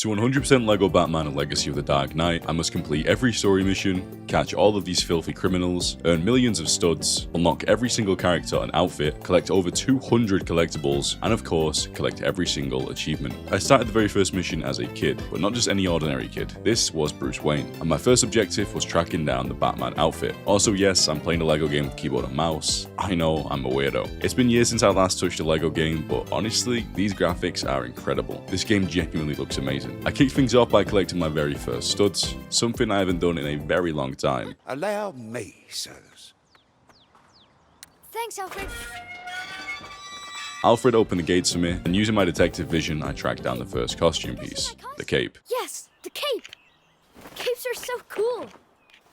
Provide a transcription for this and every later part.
To 100% LEGO Batman and Legacy of the Dark Knight, I must complete every story mission, catch all of these filthy criminals, earn millions of studs, unlock every single character and outfit, collect over 200 collectibles, and of course, collect every single achievement. I started the very first mission as a kid, but not just any ordinary kid. This was Bruce Wayne, and my first objective was tracking down the Batman outfit. Also, yes, I'm playing a LEGO game with keyboard and mouse. I know, I'm a weirdo. It's been years since I last touched a LEGO game, but honestly, these graphics are incredible. This game genuinely looks amazing. I kicked things off by collecting my very first studs, something I haven't done in a very long time. Allow me, sirs. Thanks, Alfred. Alfred opened the gates for me, and using my detective vision, I tracked down the first costume piece, the cape. Yes, the cape. Capes are so cool.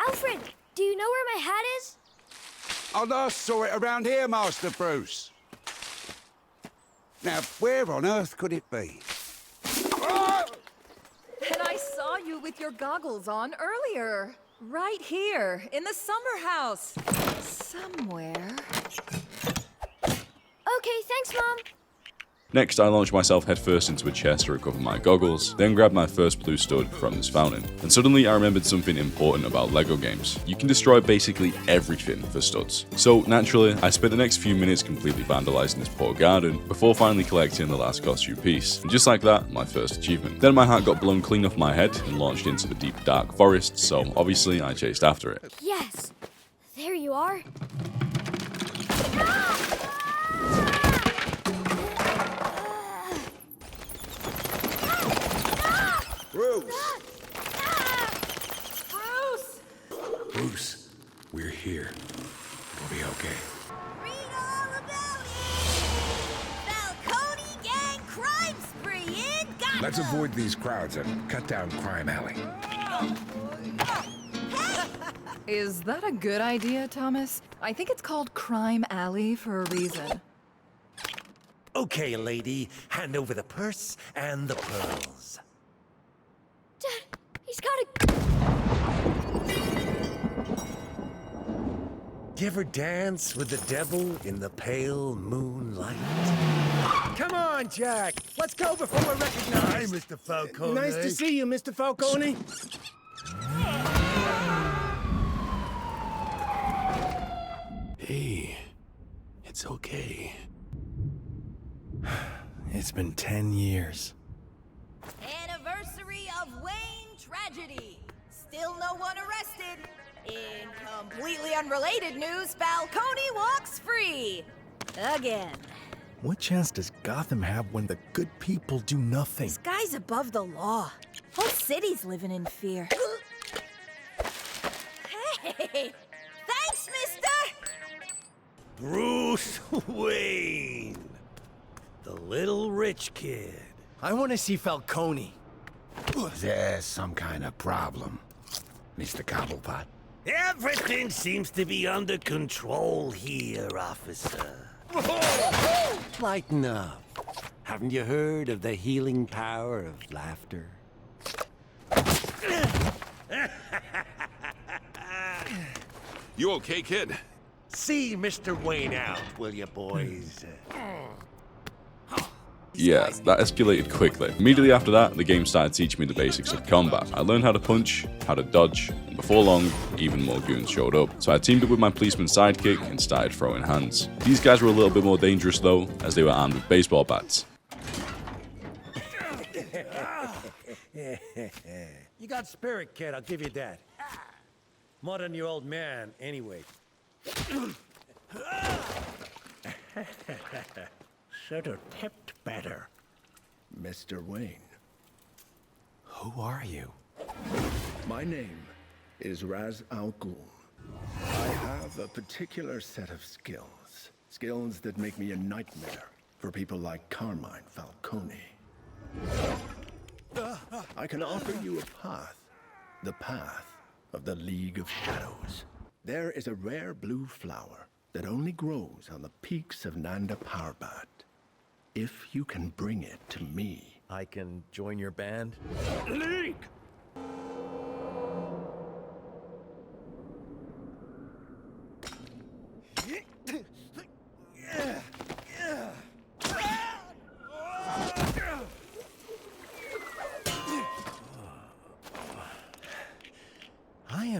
Alfred, do you know where my hat is? I last saw it around here, Master Bruce. Now, where on earth could it be? And I saw you with your goggles on earlier. Right here, in the summer house. Somewhere. Okay, thanks, Mom. Next, I launched myself headfirst into a chest to recover my goggles, then grabbed my first blue stud from this fountain. And suddenly I remembered something important about LEGO games. You can destroy basically everything for studs. So naturally, I spent the next few minutes completely vandalizing this poor garden, before finally collecting the last costume piece. And just like that, my first achievement. Then my hat got blown clean off my head and launched into the deep dark forest, so obviously I chased after it. Yes, there you are. Bruce! Bruce! Bruce, we're here. We'll be okay. Read all about it! Falcone Gang crime spree in Gotham! Let's avoid these crowds and cut down Crime Alley. Is that a good idea, Thomas? I think it's called Crime Alley for a reason. Okay, lady, hand over the purse and the pearls. Dad, he's got a... Do you ever dance with the devil in the pale moonlight? Come on, Jack! Let's go before we're recognized! Hi, Mr. Falcone. Nice to see you, Mr. Falcone. Hey, it's okay. It's been 10 years. Anniversary of Wayne tragedy. Still no one arrested. In completely unrelated news, Falcone walks free. Again. What chance does Gotham have when the good people do nothing? This guy's above the law. Whole city's living in fear. Hey! Thanks, mister! Bruce Wayne. The little rich kid. I want to see Falcone. There's some kind of problem, Mr. Cobblepot. Everything seems to be under control here, officer. Lighten up. Haven't you heard of the healing power of laughter? You okay, kid? See Mr. Wayne out, will you, boys? Yeah, that escalated quickly. Immediately after that, the game started teaching me the basics of combat. I learned how to punch, how to dodge, and before long, even more goons showed up. So I teamed up with my policeman sidekick and started throwing hands. These guys were a little bit more dangerous though, as they were armed with baseball bats. You got spirit, kid, I'll give you that. More than your old man, anyway. Should have tipped better. Mr. Wayne, Who are you? my name is Raz Al Ghul. I have a particular set of skills. Skills that make me a nightmare for people like Carmine Falcone. I can offer you a path. The path of the League of Shadows. There is a rare blue flower that only grows on the peaks of Nanda Parbat. If you can bring it to me, I can join your band? League!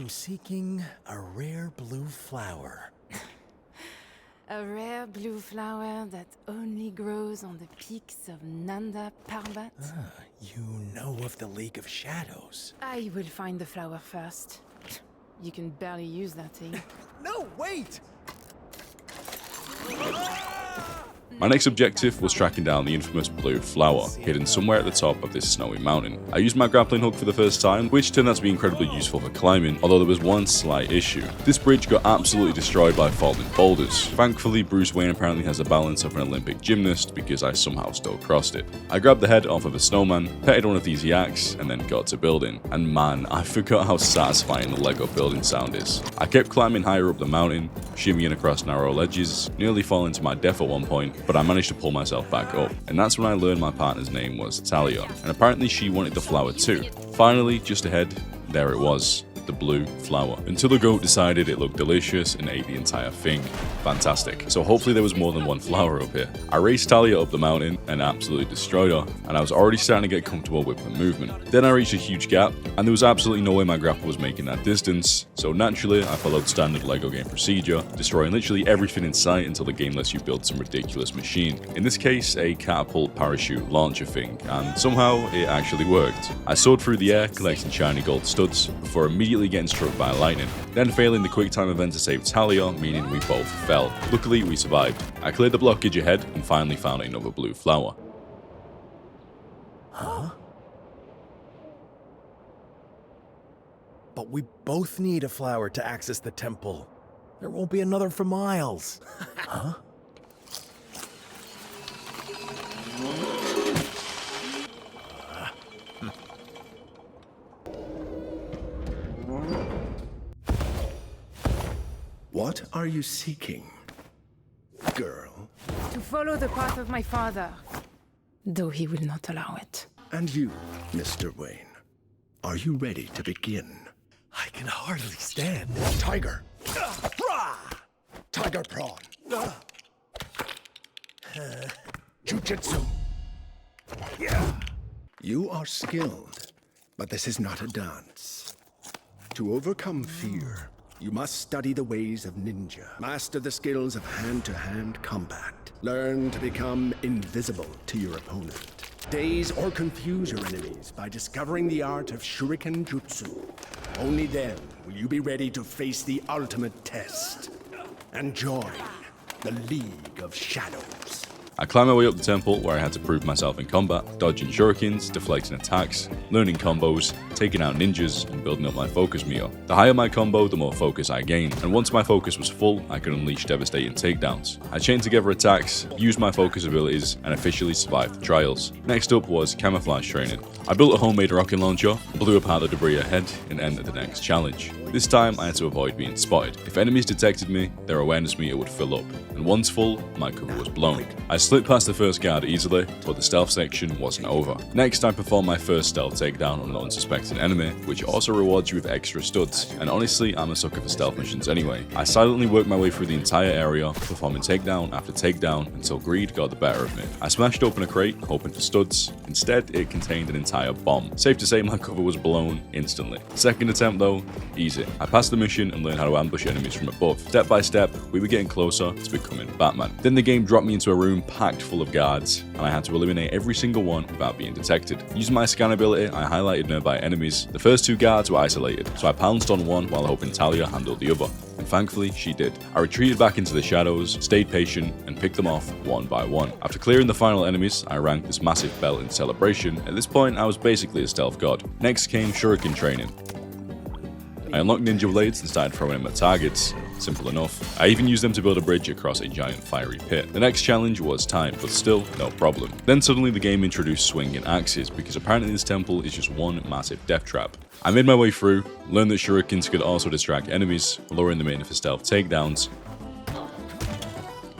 am seeking a rare blue flower. A rare blue flower that only grows on the peaks of Nanda Parbat. You know of the League of Shadows. I will find the flower first. You can barely use that thing. No, wait! My next objective was tracking down the infamous blue flower, hidden somewhere at the top of this snowy mountain. I used my grappling hook for the first time, which turned out to be incredibly useful for climbing, although there was one slight issue. This bridge got absolutely destroyed by falling boulders. Thankfully, Bruce Wayne apparently has the balance of an Olympic gymnast because I somehow still crossed it. I grabbed the head off of a snowman, petted one of these yaks, and then got to building. And man, I forgot how satisfying the Lego building sound is. I kept climbing higher up the mountain, shimmying across narrow ledges, nearly falling to my death at one point, but I managed to pull myself back up. And that's when I learned my partner's name was Talia, and apparently she wanted the flower too. Finally, just ahead, there it was. The blue flower. Until the goat decided it looked delicious and ate the entire thing. Fantastic. So hopefully there was more than one flower up here. I raced Talia up the mountain and absolutely destroyed her, and I was already starting to get comfortable with the movement. Then I reached a huge gap, and there was absolutely no way my grapple was making that distance, so naturally I followed standard LEGO game procedure, destroying literally everything in sight until the game lets you build some ridiculous machine. In this case, a catapult parachute launcher thing, and somehow it actually worked. I soared through the air, collecting shiny gold studs, before immediately getting struck by lightning, then failing the quick time event to save Talia, meaning we both fell. Luckily, we survived. I cleared the blockage ahead and finally found another blue flower. Huh? But we both need a flower to access the temple. There won't be another for miles. Huh? What are you seeking, girl? To follow the path of my father, though he will not allow it. And you, Mr. Wayne, are you ready to begin? I can hardly stand. Tiger! Tiger prawn! Jujutsu! You are skilled, but this is not a dance. To overcome fear, you must study the ways of ninja, master the skills of hand-to-hand combat, learn to become invisible to your opponent, daze or confuse your enemies by discovering the art of shuriken jutsu. Only then will you be ready to face the ultimate test and join the League of Shadows. I climbed my way up the temple where I had to prove myself in combat, dodging shurikens, deflecting attacks, learning combos, taking out ninjas, and building up my focus meter. The higher my combo, the more focus I gained, and once my focus was full, I could unleash devastating takedowns. I chained together attacks, used my focus abilities, and officially survived the trials. Next up was camouflage training. I built a homemade rocket launcher, blew apart the debris ahead, and ended the next challenge. This time, I had to avoid being spotted. If enemies detected me, their awareness meter would fill up, and once full, my cover was blown. I slipped past the first guard easily, but the stealth section wasn't over. Next, I performed my first stealth takedown on an unsuspecting enemy, which also rewards you with extra studs, and honestly, I'm a sucker for stealth missions anyway. I silently worked my way through the entire area, performing takedown after takedown until greed got the better of me. I smashed open a crate, hoping for studs. Instead, it contained an entire bomb. Safe to say my cover was blown instantly. Second attempt though, easy. I passed the mission and learned how to ambush enemies from above. Step by step, we were getting closer to becoming Batman. Then the game dropped me into a room packed full of guards, and I had to eliminate every single one without being detected. Using my scan ability, I highlighted nearby enemies. The first two guards were isolated, so I pounced on one while hoping Talia handled the other. And thankfully, she did. I retreated back into the shadows, stayed patient, and picked them off one by one. After clearing the final enemies, I ranked this massive belt in celebration. At this point, I was basically a stealth god. Next came shuriken training. I unlocked ninja blades and started throwing them at targets. Simple enough. I even used them to build a bridge across a giant fiery pit. The next challenge was time, but still, no problem. Then suddenly the game introduced swinging axes, because apparently this temple is just one massive death trap. I made my way through, learned that shurikens could also distract enemies, luring them in for stealth takedowns,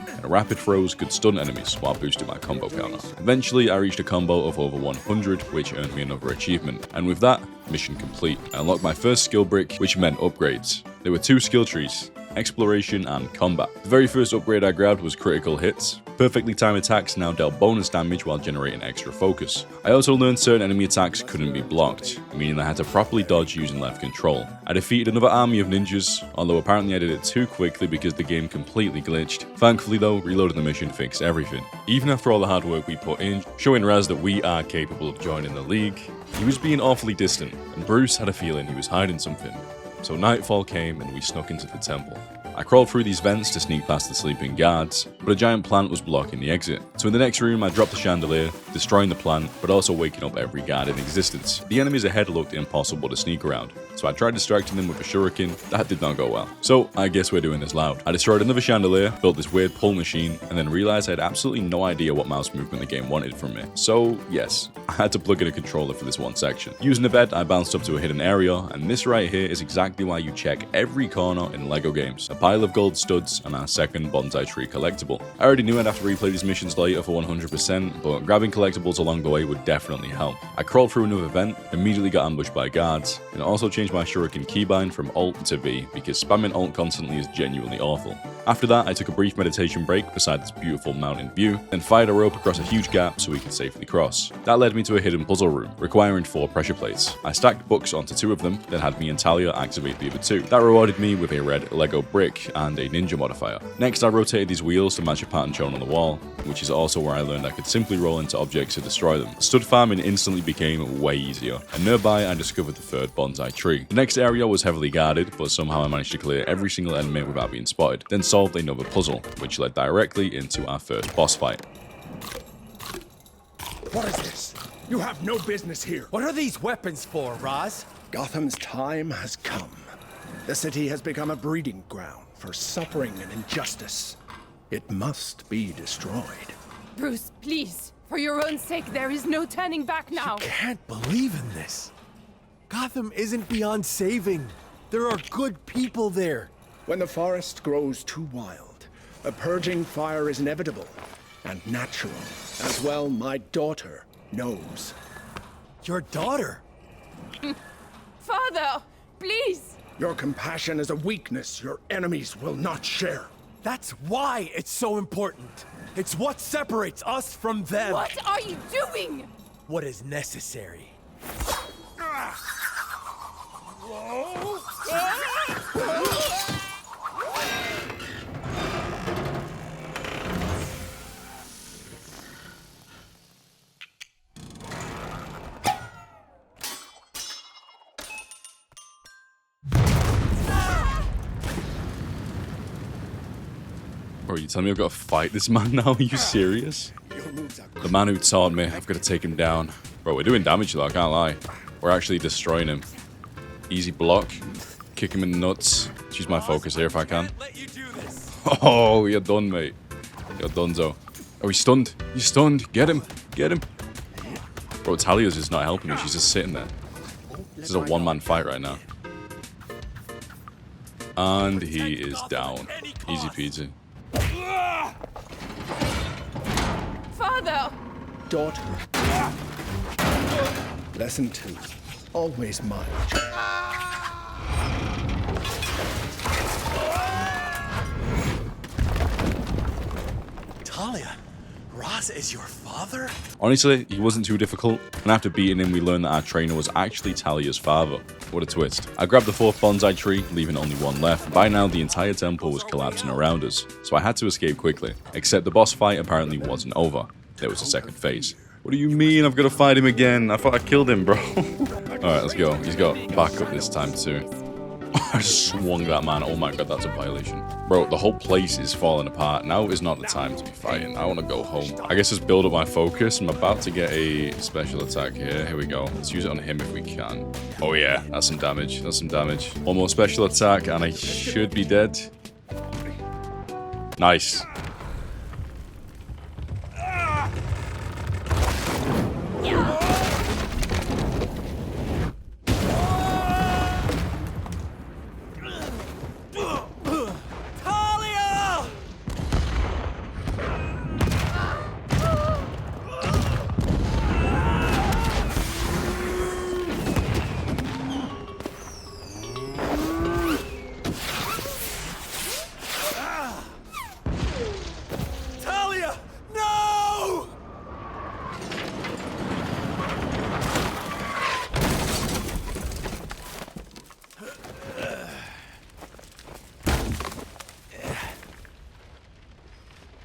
and rapid throws could stun enemies while boosting my combo counter. Eventually, I reached a combo of over 100, which earned me another achievement, and with that, mission complete. I unlocked my first skill brick, which meant upgrades. There were two skill trees, exploration, and combat. The very first upgrade I grabbed was critical hits. Perfectly timed attacks now dealt bonus damage while generating extra focus. I also learned certain enemy attacks couldn't be blocked, meaning I had to properly dodge using left control. I defeated another army of ninjas, although apparently I did it too quickly because the game completely glitched. Thankfully though, reloading the mission fixed everything. Even after all the hard work we put in, showing Raz that we are capable of joining the League, he was being awfully distant, and Bruce had a feeling he was hiding something. So nightfall came and we snuck into the temple. I crawled through these vents to sneak past the sleeping guards, but a giant plant was blocking the exit. So in the next room I dropped the chandelier, destroying the plant, but also waking up every guard in existence. The enemies ahead looked impossible to sneak around, so I tried distracting them with a shuriken. That did not go well. So I guess we're doing this loud. I destroyed another chandelier, built this weird pull machine, and then realized I had absolutely no idea what mouse movement the game wanted from me. So yes, I had to plug in a controller for this one section. Using the bed, I bounced up to a hidden area, and this right here is exactly why you check every corner in LEGO games. A pile of gold studs and our second bonsai tree collectible. I already knew I'd have to replay these missions later for 100%, but grabbing collectibles along the way would definitely help. I crawled through another vent, immediately got ambushed by guards, and also changed my shuriken keybind from Alt to V because spamming Alt constantly is genuinely awful. After that, I took a brief meditation break beside this beautiful mountain view, then fired a rope across a huge gap so we could safely cross. That led me to a hidden puzzle room, requiring 4 pressure plates. I stacked books onto 2 of them, then had me and Talia activate the other 2. That rewarded me with a red Lego brick and a ninja modifier. Next, I rotated these wheels to match a pattern shown on the wall, which is also where I learned I could simply roll into objects to destroy them. Stud farming instantly became way easier, and nearby I discovered the third bonsai tree. The next area was heavily guarded, but somehow I managed to clear every single enemy without being spotted, then solved another puzzle, which led directly into our first boss fight. What is this? You have no business here. What are these weapons for, Raz? Gotham's time has come. The city has become a breeding ground for suffering and injustice. It must be destroyed. Bruce, please. For your own sake, there is no turning back now. Can't believe in this. Gotham isn't beyond saving. There are good people there. When the forest grows too wild, a purging fire is inevitable and natural. As well, my daughter knows. Your daughter? Father, please. Your compassion is a weakness your enemies will not share. That's why it's so important. It's what separates us from them. What are you doing? What is necessary. Bro, you telling me I've got to fight this man now? Are you serious? The man who taught me, I've got to take him down. Bro, we're doing damage though, I can't lie. We're actually destroying him. Easy block. Kick him in the nuts. Choose my focus here if I can. Oh, you're done, mate. You're donezo. Oh, he's stunned. He's stunned. Get him. Get him. Bro, Talia's just not helping me. She's just sitting there. This is a one-man fight right now. And he is down. Easy peasy. Father! Daughter. Lesson 2. Always mind. Talia, Raz is your father? Honestly, he wasn't too difficult, and after beating him, we learned that our trainer was actually Talia's father. What a twist. I grabbed the 4th bonsai tree, leaving only 1 left. By now, the entire temple was collapsing around us, so I had to escape quickly. Except the boss fight apparently wasn't over. There was a second phase. What do you mean I've got to fight him again? I thought I killed him, bro. Alright, let's go. He's got backup this time too. I swung that man. Oh my god, that's a violation. Bro, the whole place is falling apart. Now is not the time to be fighting. I want to go home. I guess just build up my focus. I'm about to get a special attack here. Here we go. Let's use it on him if we can. Oh yeah, that's some damage. That's some damage. One more special attack and I should be dead. Nice.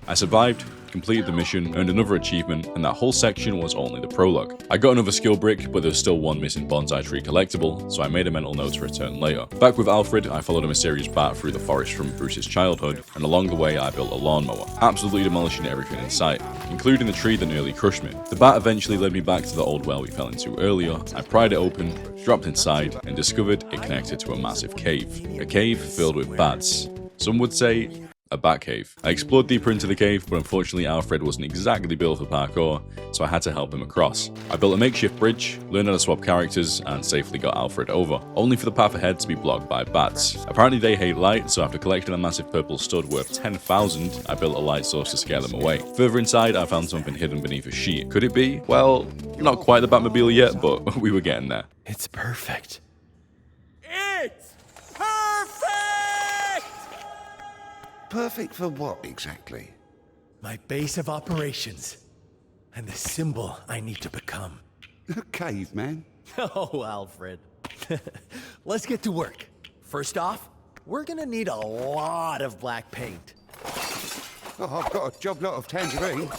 I survived, completed the mission, earned another achievement, and that whole section was only the prologue. I got another skill brick, but there was still one missing bonsai tree collectible, so I made a mental note to return later. Back with Alfred, I followed a mysterious bat through the forest from Bruce's childhood, and along the way I built a lawnmower, absolutely demolishing everything in sight, including the tree that nearly crushed me. The bat eventually led me back to the old well we fell into earlier. I pried it open, dropped inside, and discovered it connected to a massive cave. A cave filled with bats. Some would say a bat cave. I explored deeper into the cave, but unfortunately Alfred wasn't exactly built for parkour, so I had to help him across. I built a makeshift bridge, learned how to swap characters, and safely got Alfred over, only for the path ahead to be blocked by bats. Apparently they hate light, so after collecting a massive purple stud worth 10,000, I built a light source to scare them away. Further inside, I found something hidden beneath a sheet. Could it be? Well, not quite the Batmobile yet, but we were getting there. It's perfect. It's perfect! Perfect for what, exactly? My base of operations. And the symbol I need to become. A caveman? Oh, Alfred. Let's get to work. First off, we're gonna need a lot of black paint. Oh, I've got a job lot of tangerine.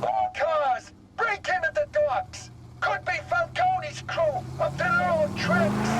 All cars, break into the docks! Could be Falcone's crew up to their own tricks!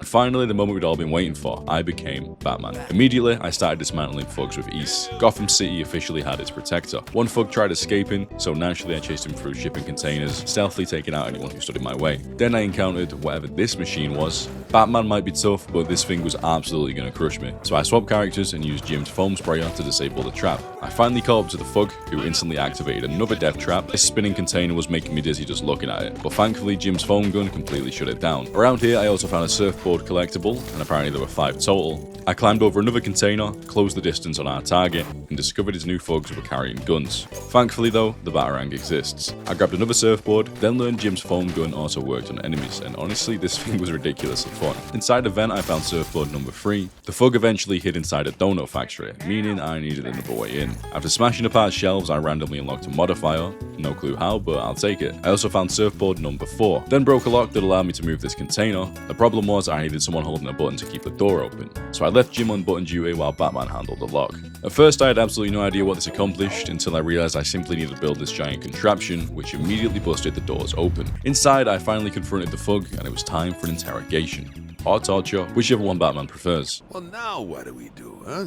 Finally, the moment we'd all been waiting for, I became Batman. Immediately, I started dismantling thugs with ease. Gotham City officially had its protector. One thug tried escaping, so naturally I chased him through shipping containers, stealthily taking out anyone who stood in my way. Then I encountered whatever this machine was. Batman might be tough, but this thing was absolutely going to crush me. So I swapped characters and used Jim's foam sprayer to disable the trap. I finally caught up to the thug, who instantly activated another death trap. This spinning container was making me dizzy just looking at it, but thankfully Jim's foam gun completely shut it down. Around here I also found a surfboard collectible, and apparently there were 5 total. I climbed over another container, closed the distance on our target, and discovered his new thugs were carrying guns. Thankfully though, the Batarang exists. I grabbed another surfboard, then learned Jim's foam gun also worked on enemies, and honestly this thing was ridiculously fun. Inside the vent I found surfboard number 3. The thug eventually hid inside a donut factory, meaning I needed another way in. After smashing apart shelves I randomly unlocked a modifier, no clue how, but I'll take it. I also found surfboard number 4, then broke a lock that allowed me to move this container. The problem was I needed someone holding a button to keep the door open, so I left Jim on button duty while Batman handled the lock. At first I had absolutely no idea what this accomplished until I realized I simply needed to build this giant contraption, which immediately busted the doors open. Inside I finally confronted the thug, and it was time for an interrogation. Or torture, whichever one Batman prefers. Well, now what do we do, huh?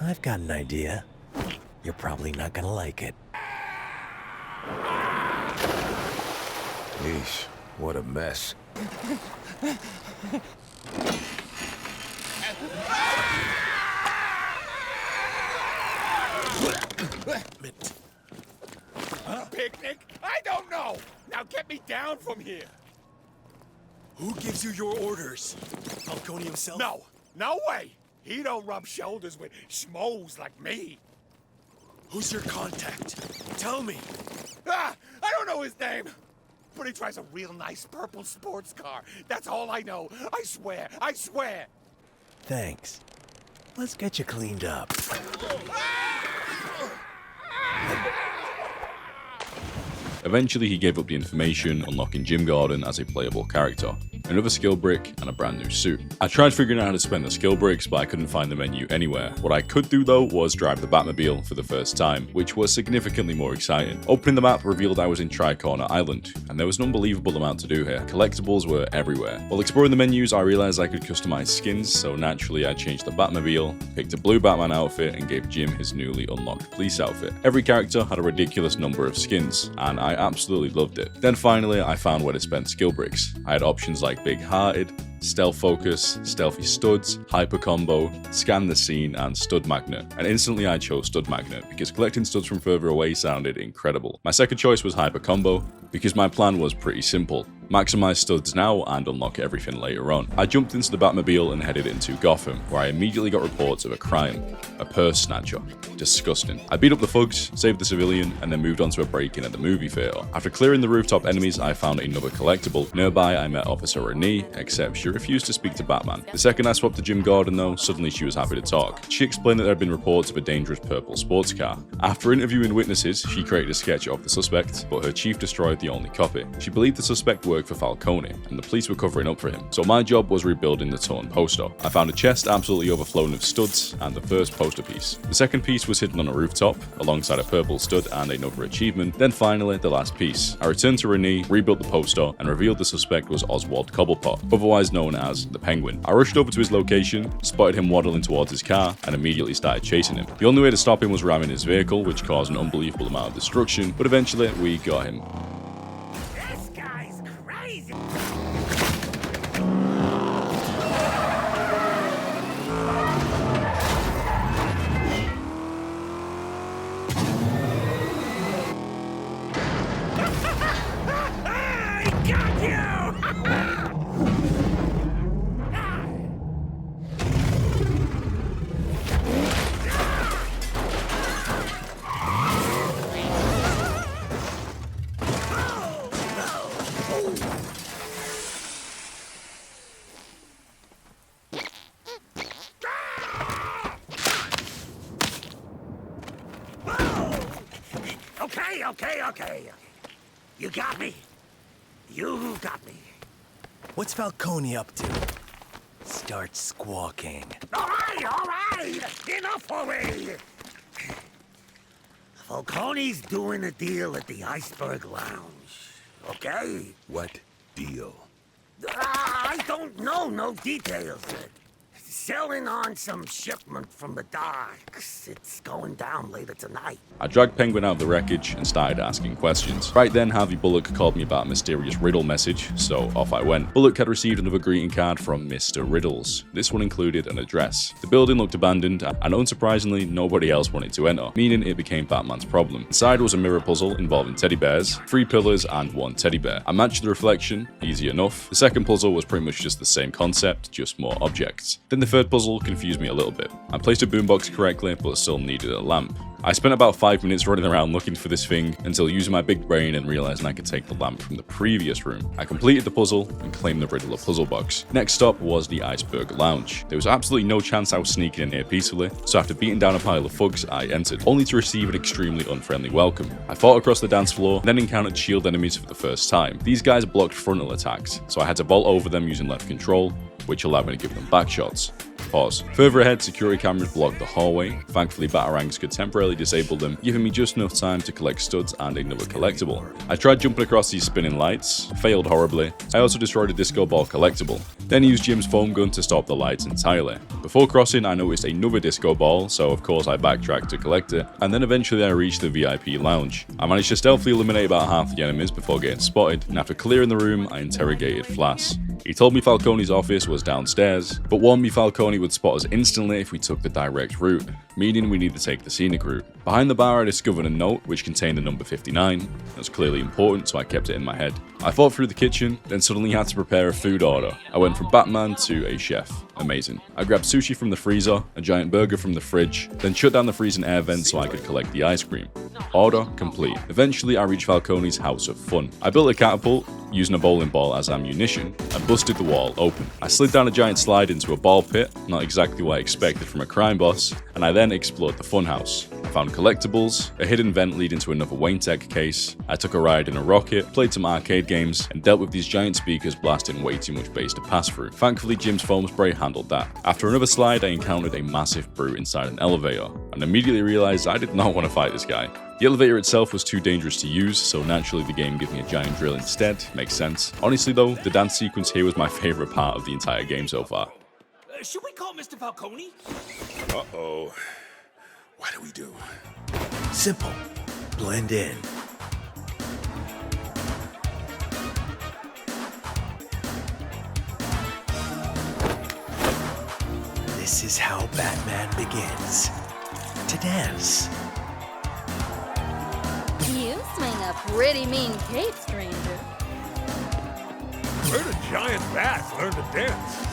I've got an idea. You're probably not gonna like it. Yeesh, what a mess. Picnic? I don't know! Now get me down from here! Who gives you your orders? Falcone himself? No! No way! He don't rub shoulders with schmoes like me! Who's your contact? Tell me. Ah! I don't know his name! But he drives a real nice purple sports car. That's all I know. I swear! I swear! Thanks. Let's get you cleaned up. Eventually he gave up the information, unlocking Jim Gordon as a playable character, another skill brick, and a brand new suit. I tried figuring out how to spend the skill bricks, but I couldn't find the menu anywhere. What I could do though was drive the Batmobile for the first time, which was significantly more exciting. Opening the map revealed I was in Tri-Corner Island, and there was an unbelievable amount to do here. Collectibles were everywhere. While exploring the menus, I realized I could customize skins, so naturally I changed the Batmobile, picked a blue Batman outfit, and gave Jim his newly unlocked police outfit. Every character had a ridiculous number of skins, and I absolutely loved it. Then finally, I found where to spend skill bricks. I had options like Big Hearted, Stealth Focus, Stealthy Studs, Hyper Combo, Scan the Scene, and Stud Magnet. And instantly I chose Stud Magnet because collecting studs from further away sounded incredible. My second choice was Hyper Combo because my plan was pretty simple. maximize studs now and unlock everything later on. I jumped into the Batmobile and headed into Gotham, where I immediately got reports of a crime, a purse snatcher. Disgusting. I beat up the thugs, saved the civilian, and then moved on to a break-in at the movie theater. After clearing the rooftop enemies, I found another collectible. Nearby, I met Officer Renee, except she refused to speak to Batman. The second I swapped to Jim Gordon though, suddenly she was happy to talk. She explained that there had been reports of a dangerous purple sports car. After interviewing witnesses, she created a sketch of the suspect, but her chief destroyed the only copy. She believed the suspect worked for Falcone, and the police were covering up for him. So my job was rebuilding the torn poster. I found a chest absolutely overflowing with studs, and the first poster piece. The second piece was hidden on a rooftop, alongside a purple stud and another achievement. Then finally, the last piece. I returned to Renee, rebuilt the poster, and revealed the suspect was Oswald Cobblepot, otherwise known as the Penguin. I rushed over to his location, spotted him waddling towards his car, and immediately started chasing him. The only way to stop him was ramming his vehicle, which caused an unbelievable amount of destruction, but eventually we got him. This guy's crazy! I got you! Okay. You got me. You got me. What's Falcone up to? Start squawking. All right. Enough already. Falcone's doing a deal at the Iceberg Lounge. Okay? What deal? I don't know no details. Selling on some shipment from the docks. It's going down later tonight. I dragged Penguin out of the wreckage and started asking questions. Right then, Harvey Bullock called me about a mysterious riddle message, so off I went. Bullock had received another greeting card from Mr. Riddles. This one included an address. The building looked abandoned, and unsurprisingly, nobody else wanted to enter, meaning it became Batman's problem. Inside was a mirror puzzle involving teddy bears, 3 pillars, and 1 teddy bear. I matched the reflection, easy enough. The second puzzle was pretty much just the same concept, just more objects. Then the third puzzle confused me a little bit. I placed a boombox correctly, but still needed a lamp. I spent about 5 minutes running around looking for this thing until using my big brain and realizing I could take the lamp from the previous room. I completed the puzzle and claimed the riddle a puzzle box. Next stop was the Iceberg Lounge. There was absolutely no chance I was sneaking in here peacefully, so after beating down a pile of thugs, I entered, only to receive an extremely unfriendly welcome. I fought across the dance floor, then encountered shield enemies for the first time. These guys blocked frontal attacks, so I had to vault over them using left control, which allowed me to give them back shots. Pause. Further ahead, security cameras blocked the hallway. Thankfully, batarangs could temporarily disable them, giving me just enough time to collect studs and another collectible. I tried jumping across these spinning lights, failed horribly. I also destroyed a disco ball collectible, then used Jim's foam gun to stop the lights entirely. Before crossing, I noticed another disco ball, so of course I backtracked to collect it, and then eventually I reached the VIP lounge. I managed to stealthily eliminate about half the enemies before getting spotted, and after clearing the room, I interrogated Flass. He told me Falcone's office was downstairs, but warned me Falcone would spot us instantly if we took the direct route, meaning we need to take the scenic route. Behind the bar I discovered a note which contained the number 59. That was clearly important, so I kept it in my head. I fought through the kitchen, then suddenly had to prepare a food order. I went from Batman to a chef. Amazing. I grabbed sushi from the freezer, a giant burger from the fridge, then shut down the freezing air vent so I could collect the ice cream. Order complete. Eventually I reached Falcone's house of fun. I built a catapult, using a bowling ball as ammunition, and busted the wall open. I slid down a giant slide into a ball pit, not exactly what I expected from a crime boss, and I then explored the funhouse. I found collectibles, a hidden vent leading to another Wayne Tech case, I took a ride in a rocket, played some arcade games, and dealt with these giant speakers blasting way too much bass to pass through. Thankfully, Jim's foam spray handled that. After another slide, I encountered a massive brute inside an elevator, and immediately realized I did not want to fight this guy. The elevator itself was too dangerous to use, so naturally the game gave me a giant drill instead. Makes sense. Honestly though, the dance sequence here was my favorite part of the entire game so far. Should we call Mr. Falcone? Uh-oh. What do we do? Simple. Blend in. This is how Batman begins. To dance. You swing a pretty mean cape, stranger. Where did giant bats learn to dance?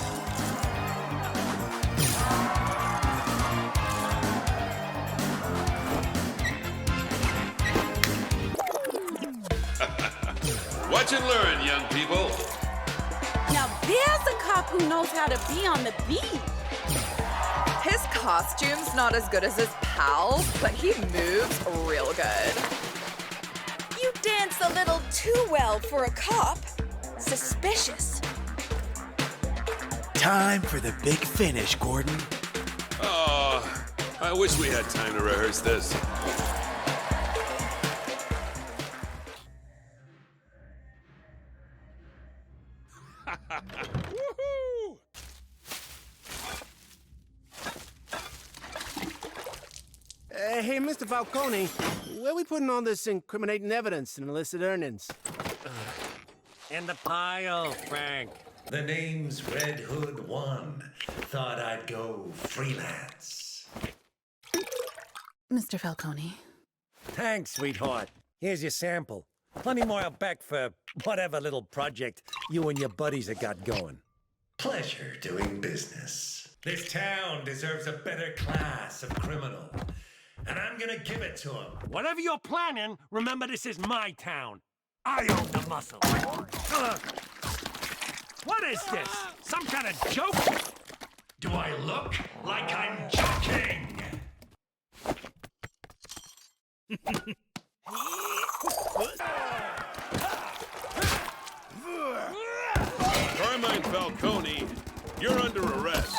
Watch and learn, young people. Now there's a cop who knows how to be on the beat. His costume's not as good as his pals, but he moves real good. You dance a little too well for a cop. Suspicious. Time for the big finish, Gordon. Oh, I wish we had time to rehearse this. Woohoo! Hey, Mr. Falcone, where are we putting all this incriminating evidence and illicit earnings? In the pile, Frank. The name's Red Hood 1. Thought I'd go freelance. Mr. Falcone. Thanks, sweetheart. Here's your sample. Plenty more out back for whatever little project you and your buddies have got going. Pleasure doing business. This town deserves a better class of criminal. And I'm gonna give it to him. Whatever you're planning, remember this is my town. I own the muscle. What is this? Some kind of joke? Do I look like I'm joking? Carmine Falcone, you're under arrest.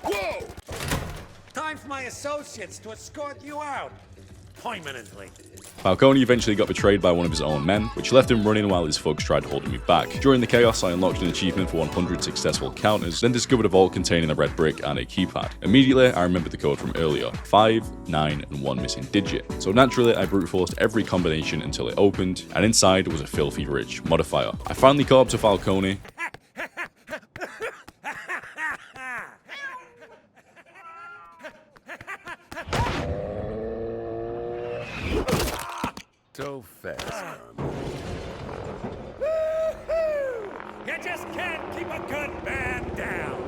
Whoa! Time for my associates to escort you out. Permanently. Falcone eventually got betrayed by one of his own men, which left him running while his thugs tried holding me back. During the chaos, I unlocked an achievement for 100 successful counters, then discovered a vault containing a red brick and a keypad. Immediately, I remembered the code from earlier, 5, 9, and 1 missing digit. So naturally, I brute forced every combination until it opened, and inside was a filthy rich modifier. I finally caught up to Falcone. So fast. You just can't keep a good man down.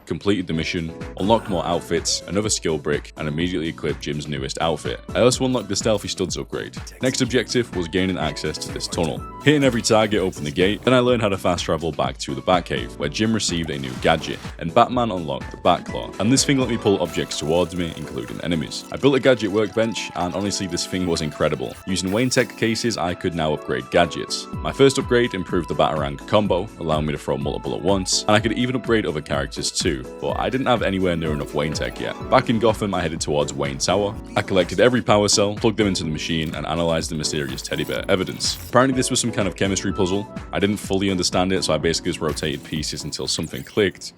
Completed the mission, unlocked more outfits, another skill brick, and immediately equipped Jim's newest outfit. I also unlocked the Stealthy Studs upgrade. Next objective was gaining access to this tunnel. Hitting every target opened the gate, then I learned how to fast travel back to the Batcave, where Jim received a new gadget, and Batman unlocked the Batclaw. And this thing let me pull objects towards me, including enemies. I built a gadget workbench, and honestly this thing was incredible. Using Wayne Tech cases, I could now upgrade gadgets. My first upgrade improved the Batarang combo, allowing me to throw multiple at once, and I could even upgrade other characters too. But I didn't have anywhere near enough Wayne Tech yet. Back in Gotham, I headed towards Wayne Tower. I collected every power cell, plugged them into the machine, and analyzed the mysterious teddy bear evidence. Apparently this was some kind of chemistry puzzle. I didn't fully understand it, so I basically just rotated pieces until something clicked.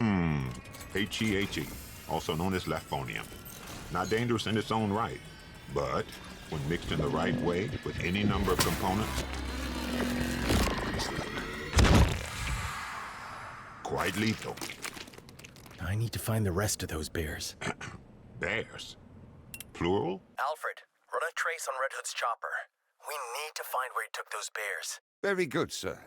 HEHE, also known as Lefonium. Not dangerous in its own right, but when mixed in the right way with any number of components, quite lethal. I need to find the rest of those bears. Bears? Plural? Alfred, run a trace on Red Hood's chopper. We need to find where he took those bears. Very good, sir.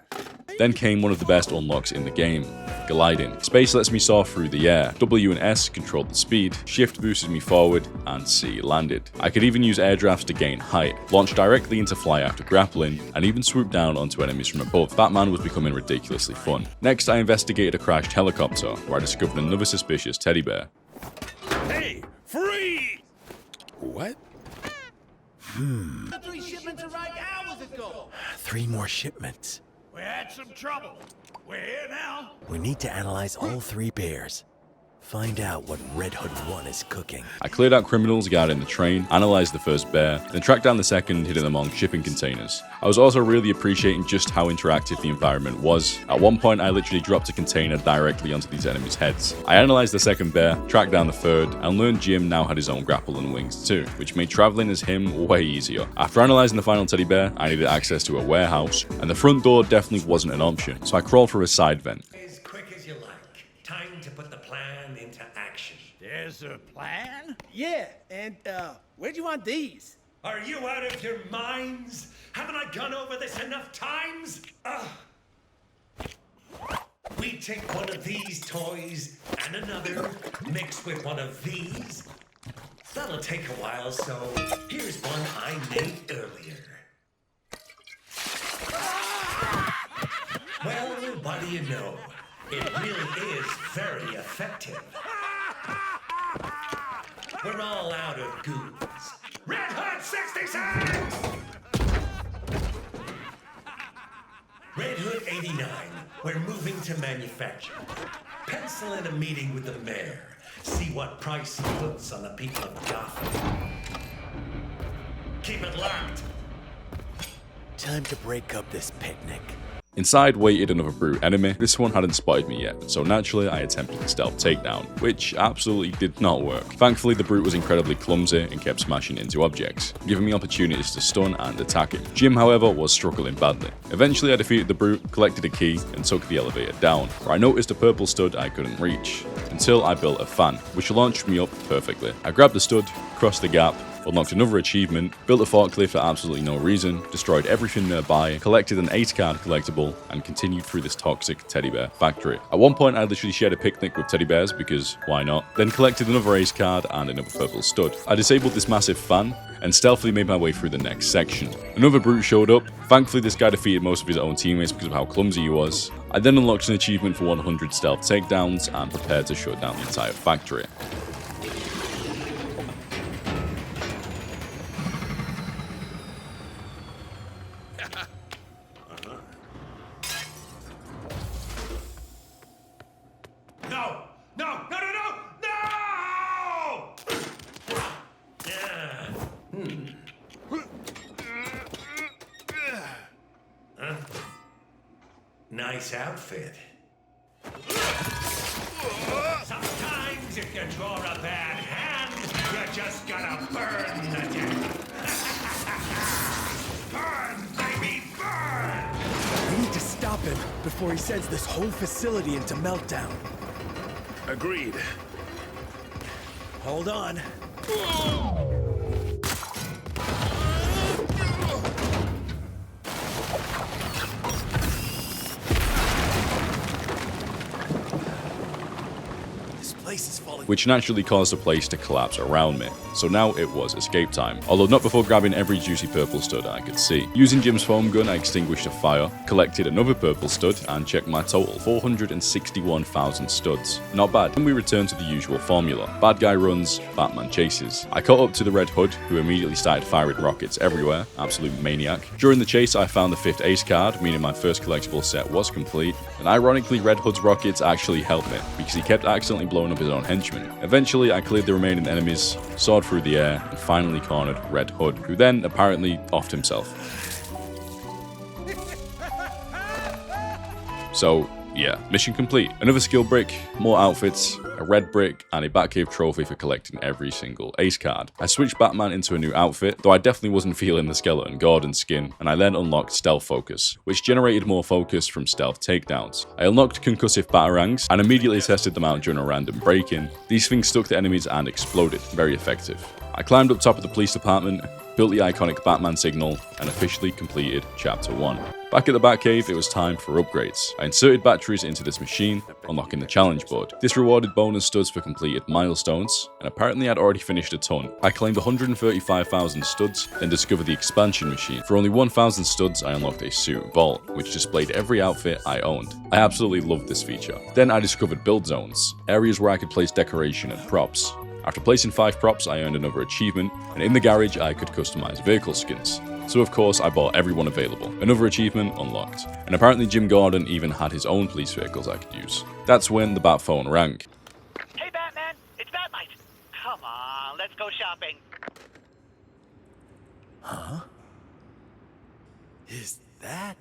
Then came one of the best unlocks in the game, gliding. Space lets me soar through the air, W and S controlled the speed, Shift boosted me forward, and C landed. I could even use air drafts to gain height, launch directly into fly after grappling, and even swoop down onto enemies from above. Batman was becoming ridiculously fun. Next, I investigated a crashed helicopter, where I discovered another suspicious teddy bear. Hey, free! What? 3 shipments arrived hours ago. 3 more shipments. We had some trouble. We're here now. We need to analyze all 3 bears. Find out what Red Hood 1 is cooking. I cleared out criminals guarding the train, analyzed the first bear, then tracked down the second hidden among shipping containers. I was also really appreciating just how interactive the environment was. At one point I literally dropped a container directly onto these enemies' heads. I analyzed the second bear, tracked down the third, and learned Jim now had his own grapple and wings too, which made traveling as him way easier. After analyzing the final teddy bear, I needed access to a warehouse, and the front door definitely wasn't an option, so I crawled through a side vent. As quick as you like. Time to put the plan into action. There's a plan? Yeah, and, where'd you want these? Are you out of your minds? Haven't I gone over this enough times? We take one of these toys and another, mixed with one of these. That'll take a while, so here's one I made earlier. Well, what do you know? It really is very effective. We're all out of goons. Red Hood 66! Red Hood 89, we're moving to manufacture. Pencil in a meeting with the mayor. See what price he puts on the people of Gotham. Keep it locked. Time to break up this picnic. Inside waited another brute enemy. This one hadn't spotted me yet, so naturally I attempted the stealth takedown, which absolutely did not work. Thankfully the brute was incredibly clumsy and kept smashing into objects, giving me opportunities to stun and attack him. Jim, however, was struggling badly. Eventually I defeated the brute, collected a key, and took the elevator down, where I noticed a purple stud I couldn't reach, until I built a fan, which launched me up perfectly. I grabbed the stud, crossed the gap, unlocked another achievement, built a forklift for absolutely no reason, destroyed everything nearby, collected an ace card collectible, and continued through this toxic teddy bear factory. At one point I literally shared a picnic with teddy bears because why not? Then collected another ace card and another purple stud. I disabled this massive fan and stealthily made my way through the next section. Another brute showed up. Thankfully this guy defeated most of his own teammates because of how clumsy he was. I then unlocked an achievement for 100 stealth takedowns and prepared to shut down the entire factory. Nice outfit. Sometimes if you draw a bad hand, you just gotta burn the deck. Burn, baby, burn! We need to stop him before he sends this whole facility into meltdown. Agreed. Hold on. Which naturally caused the place to collapse around me. So now it was escape time, although not before grabbing every juicy purple stud I could see. Using Jim's foam gun, I extinguished a fire, collected another purple stud, and checked my total, 461,000 studs. Not bad. Then we returned to the usual formula. Bad guy runs, Batman chases. I caught up to the Red Hood, who immediately started firing rockets everywhere, absolute maniac. During the chase, I found the 5th ace card, meaning my first collectible set was complete, and ironically Red Hood's rockets actually helped me, because he kept accidentally blowing up his own henchmen. Eventually, I cleared the remaining enemies, soared through the air, and finally cornered Red Hood, who then apparently offed himself. So, yeah, mission complete. Another skill brick, more outfits, a red brick, and a Batcave trophy for collecting every single ace card. I switched Batman into a new outfit, though I definitely wasn't feeling the skeleton Gordon skin, and I then unlocked Stealth Focus, which generated more focus from stealth takedowns. I unlocked Concussive Batarangs, and immediately tested them out during a random break-in. These things stuck to enemies and exploded, very effective. I climbed up top of the police department, built the iconic Batman signal, and officially completed Chapter 1. Back at the Batcave, it was time for upgrades. I inserted batteries into this machine, unlocking the challenge board. This rewarded bonus studs for completed milestones, and apparently I'd already finished a ton. I claimed 135,000 studs, then discovered the expansion machine. For only 1,000 studs, I unlocked a suit vault, which displayed every outfit I owned. I absolutely loved this feature. Then I discovered build zones, areas where I could place decoration and props. After placing 5 props, I earned another achievement, and in the garage I could customize vehicle skins. So of course I bought every one available. Another achievement unlocked. And apparently Jim Gordon even had his own police vehicles I could use. That's when the bat phone rang. Hey Batman, it's Batmite. Come on, let's go shopping. Huh? Is that?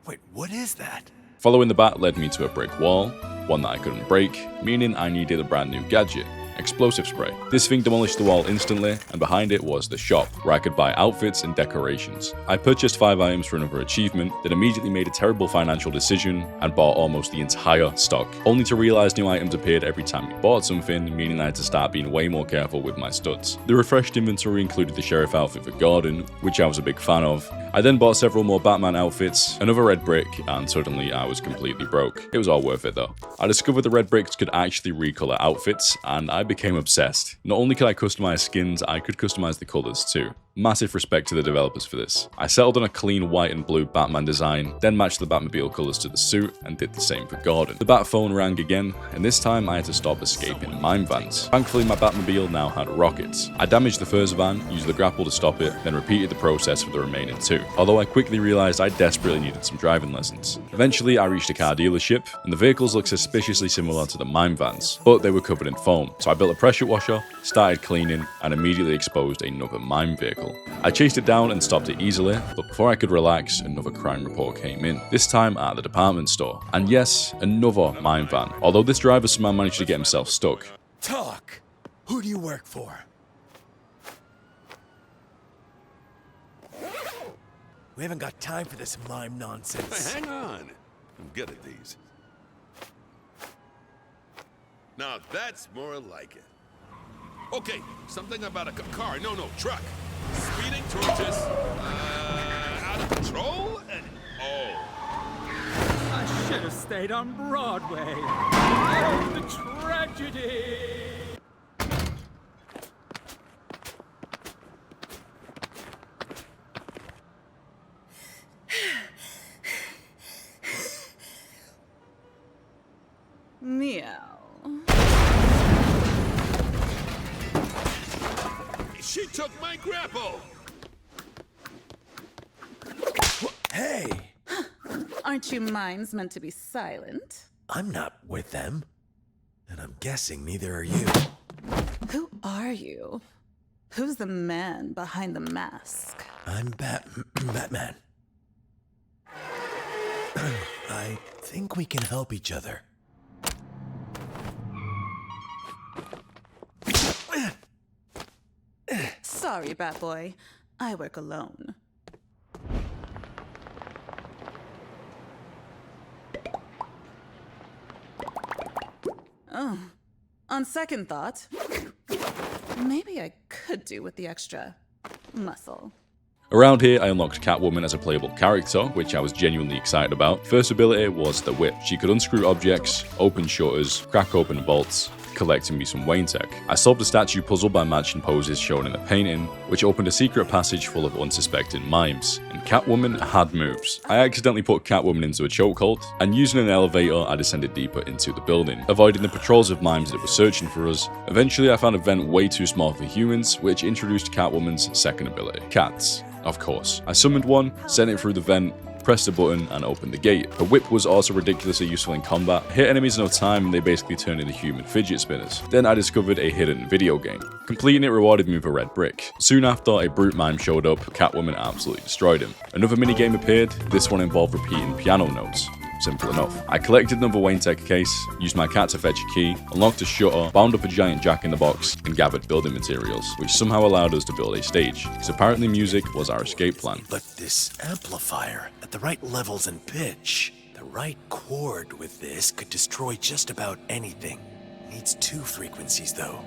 Wait, what is that? Following the bat led me to a brick wall, one that I couldn't break, meaning I needed a brand new gadget. explosive spray. This thing demolished the wall instantly, and behind it was the shop, where I could buy outfits and decorations. I purchased 5 items for another achievement, then immediately made a terrible financial decision and bought almost the entire stock, only to realize new items appeared every time you bought something, meaning I had to start being way more careful with my studs. The refreshed inventory included the sheriff outfit for Gordon, which I was a big fan of. I then bought several more Batman outfits, another red brick, and suddenly I was completely broke. It was all worth it though. I discovered the red bricks could actually recolor outfits, and I became obsessed. Not only could I customize skins, I could customize the colors too. Massive respect to the developers for this. I settled on a clean white and blue Batman design, then matched the Batmobile colors to the suit, and did the same for Gordon. The Bat phone rang again, and this time I had to stop escaping mine vans. Thankfully my Batmobile now had rockets. I damaged the first van, used the grapple to stop it, then repeated the process for the remaining 2. Although I quickly realized I desperately needed some driving lessons. Eventually I reached a car dealership, and the vehicles looked suspiciously similar to the mine vans, but they were covered in foam. So I built a pressure washer, started cleaning, and immediately exposed another mine vehicle. I chased it down and stopped it easily, but before I could relax, another crime report came in, this time at the department store. And yes, another mine van, although this driver somehow managed to get himself stuck. Talk! Who do you work for? We haven't got time for this mime nonsense. Hey, hang on. I'm good at these. Now that's more like it. Okay, something about a car. No, truck. Speeding towards us. Out of control? And I should have stayed on Broadway. Oh, the tragedy! Meow. She took my grapple! Hey! Aren't you mimes meant to be silent? I'm not with them. And I'm guessing neither are you. Who are you? Who's the man behind the mask? I'm Batman. I think we can help each other. Sorry, Batboy. I work alone. Oh, on second thought, maybe I could do with the extra muscle. Around here, I unlocked Catwoman as a playable character, which I was genuinely excited about. First ability was the whip. She could unscrew objects, open shutters, crack open vaults, collecting me some Wayne tech. I solved the statue puzzle by matching poses shown in the painting, which opened a secret passage full of unsuspecting mimes. And Catwoman had moves. I accidentally put Catwoman into a chokehold, and using an elevator, I descended deeper into the building, avoiding the patrols of mimes that were searching for us. Eventually, I found a vent way too small for humans, which introduced Catwoman's second ability, cats. Of course. I summoned one, sent it through the vent, pressed the button, and opened the gate. The whip was also ridiculously useful in combat. Hit enemies in no time and they basically turned into human fidget spinners. Then I discovered a hidden video game. Completing it rewarded me with a red brick. Soon after, a brute mime showed up. Catwoman absolutely destroyed him. Another minigame appeared. This one involved repeating piano notes. Simple enough. I collected another Wayne Tech case, used my cat to fetch a key, unlocked a shutter, bound up a giant jack-in-the-box, and gathered building materials, which somehow allowed us to build a stage, because apparently music was our escape plan. But this amplifier, at the right levels and pitch, the right chord with this could destroy just about anything. Needs 2 frequencies though.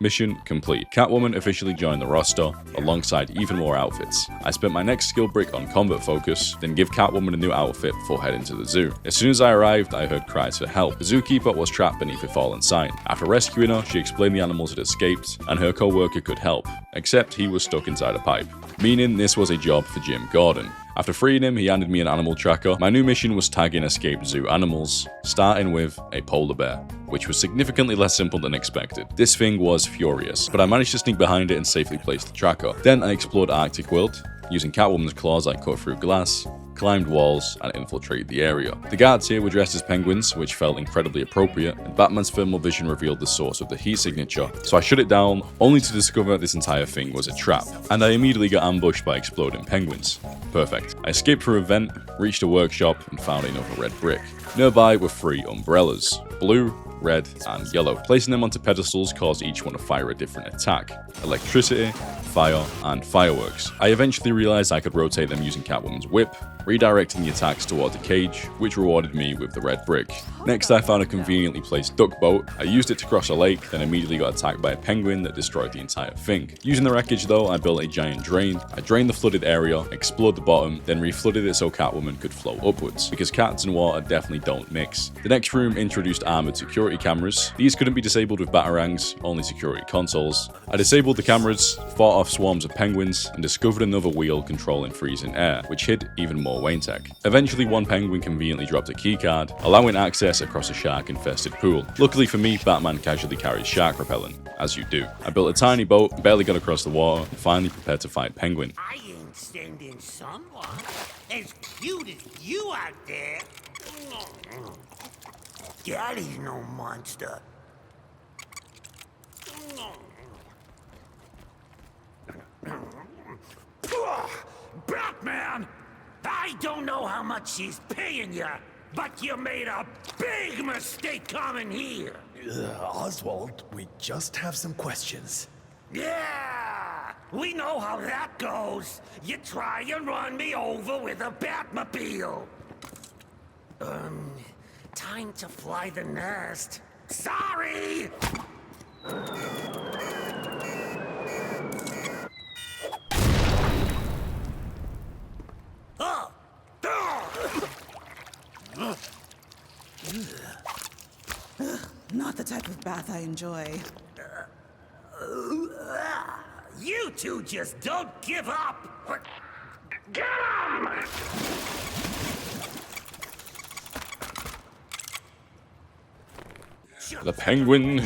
Mission complete. Catwoman officially joined the roster, alongside even more outfits. I spent my next skill brick on combat focus, then give Catwoman a new outfit before heading to the zoo. As soon as I arrived, I heard cries for help. The zookeeper was trapped beneath a fallen sign. After rescuing her, she explained the animals had escaped, and her co-worker could help, except he was stuck inside a pipe. Meaning this was a job for Jim Gordon. After freeing him, he handed me an animal tracker. My new mission was tagging escaped zoo animals, starting with a polar bear, which was significantly less simple than expected. This thing was furious, but I managed to sneak behind it and safely place the tracker. Then I explored Arctic world. Using Catwoman's claws, I cut through glass, climbed walls, and infiltrated the area. The guards here were dressed as penguins, which felt incredibly appropriate, and Batman's thermal vision revealed the source of the heat signature, so I shut it down, only to discover this entire thing was a trap, and I immediately got ambushed by exploding penguins. Perfect. I escaped through a vent, reached a workshop, and found another red brick. Nearby were 3 umbrellas: blue, red, and yellow. Placing them onto pedestals caused each one to fire a different attack: electricity, fire, and fireworks. I eventually realized I could rotate them using Catwoman's whip, redirecting the attacks toward the cage, which rewarded me with the red brick. Next, I found a conveniently placed duck boat. I used it to cross a lake, then immediately got attacked by a penguin that destroyed the entire thing. Using the wreckage though, I built a giant drain. I drained the flooded area, explored the bottom, then reflooded it so Catwoman could flow upwards, because cats and water definitely don't mix. The next room introduced armored security cameras. These couldn't be disabled with batarangs, only security consoles. I disabled the cameras, fought off swarms of penguins, and discovered another wheel controlling freezing air, which hid even more Wayne tech. Eventually, one penguin conveniently dropped a keycard, allowing access across a shark-infested pool. Luckily for me, Batman casually carries shark repellent, as you do. I built a tiny boat, barely got across the water, and finally prepared to fight Penguin. I ain't sending someone as cute as you out there. Daddy's no monster. Batman! I don't know how much she's paying you, but you made a big mistake coming here. Oswald, we just have some questions. Yeah! We know how that goes. You try and run me over with a Batmobile. Time to fly the nest. Sorry! Not the type of bath I enjoy. You two just don't give up! Get him! The penguin.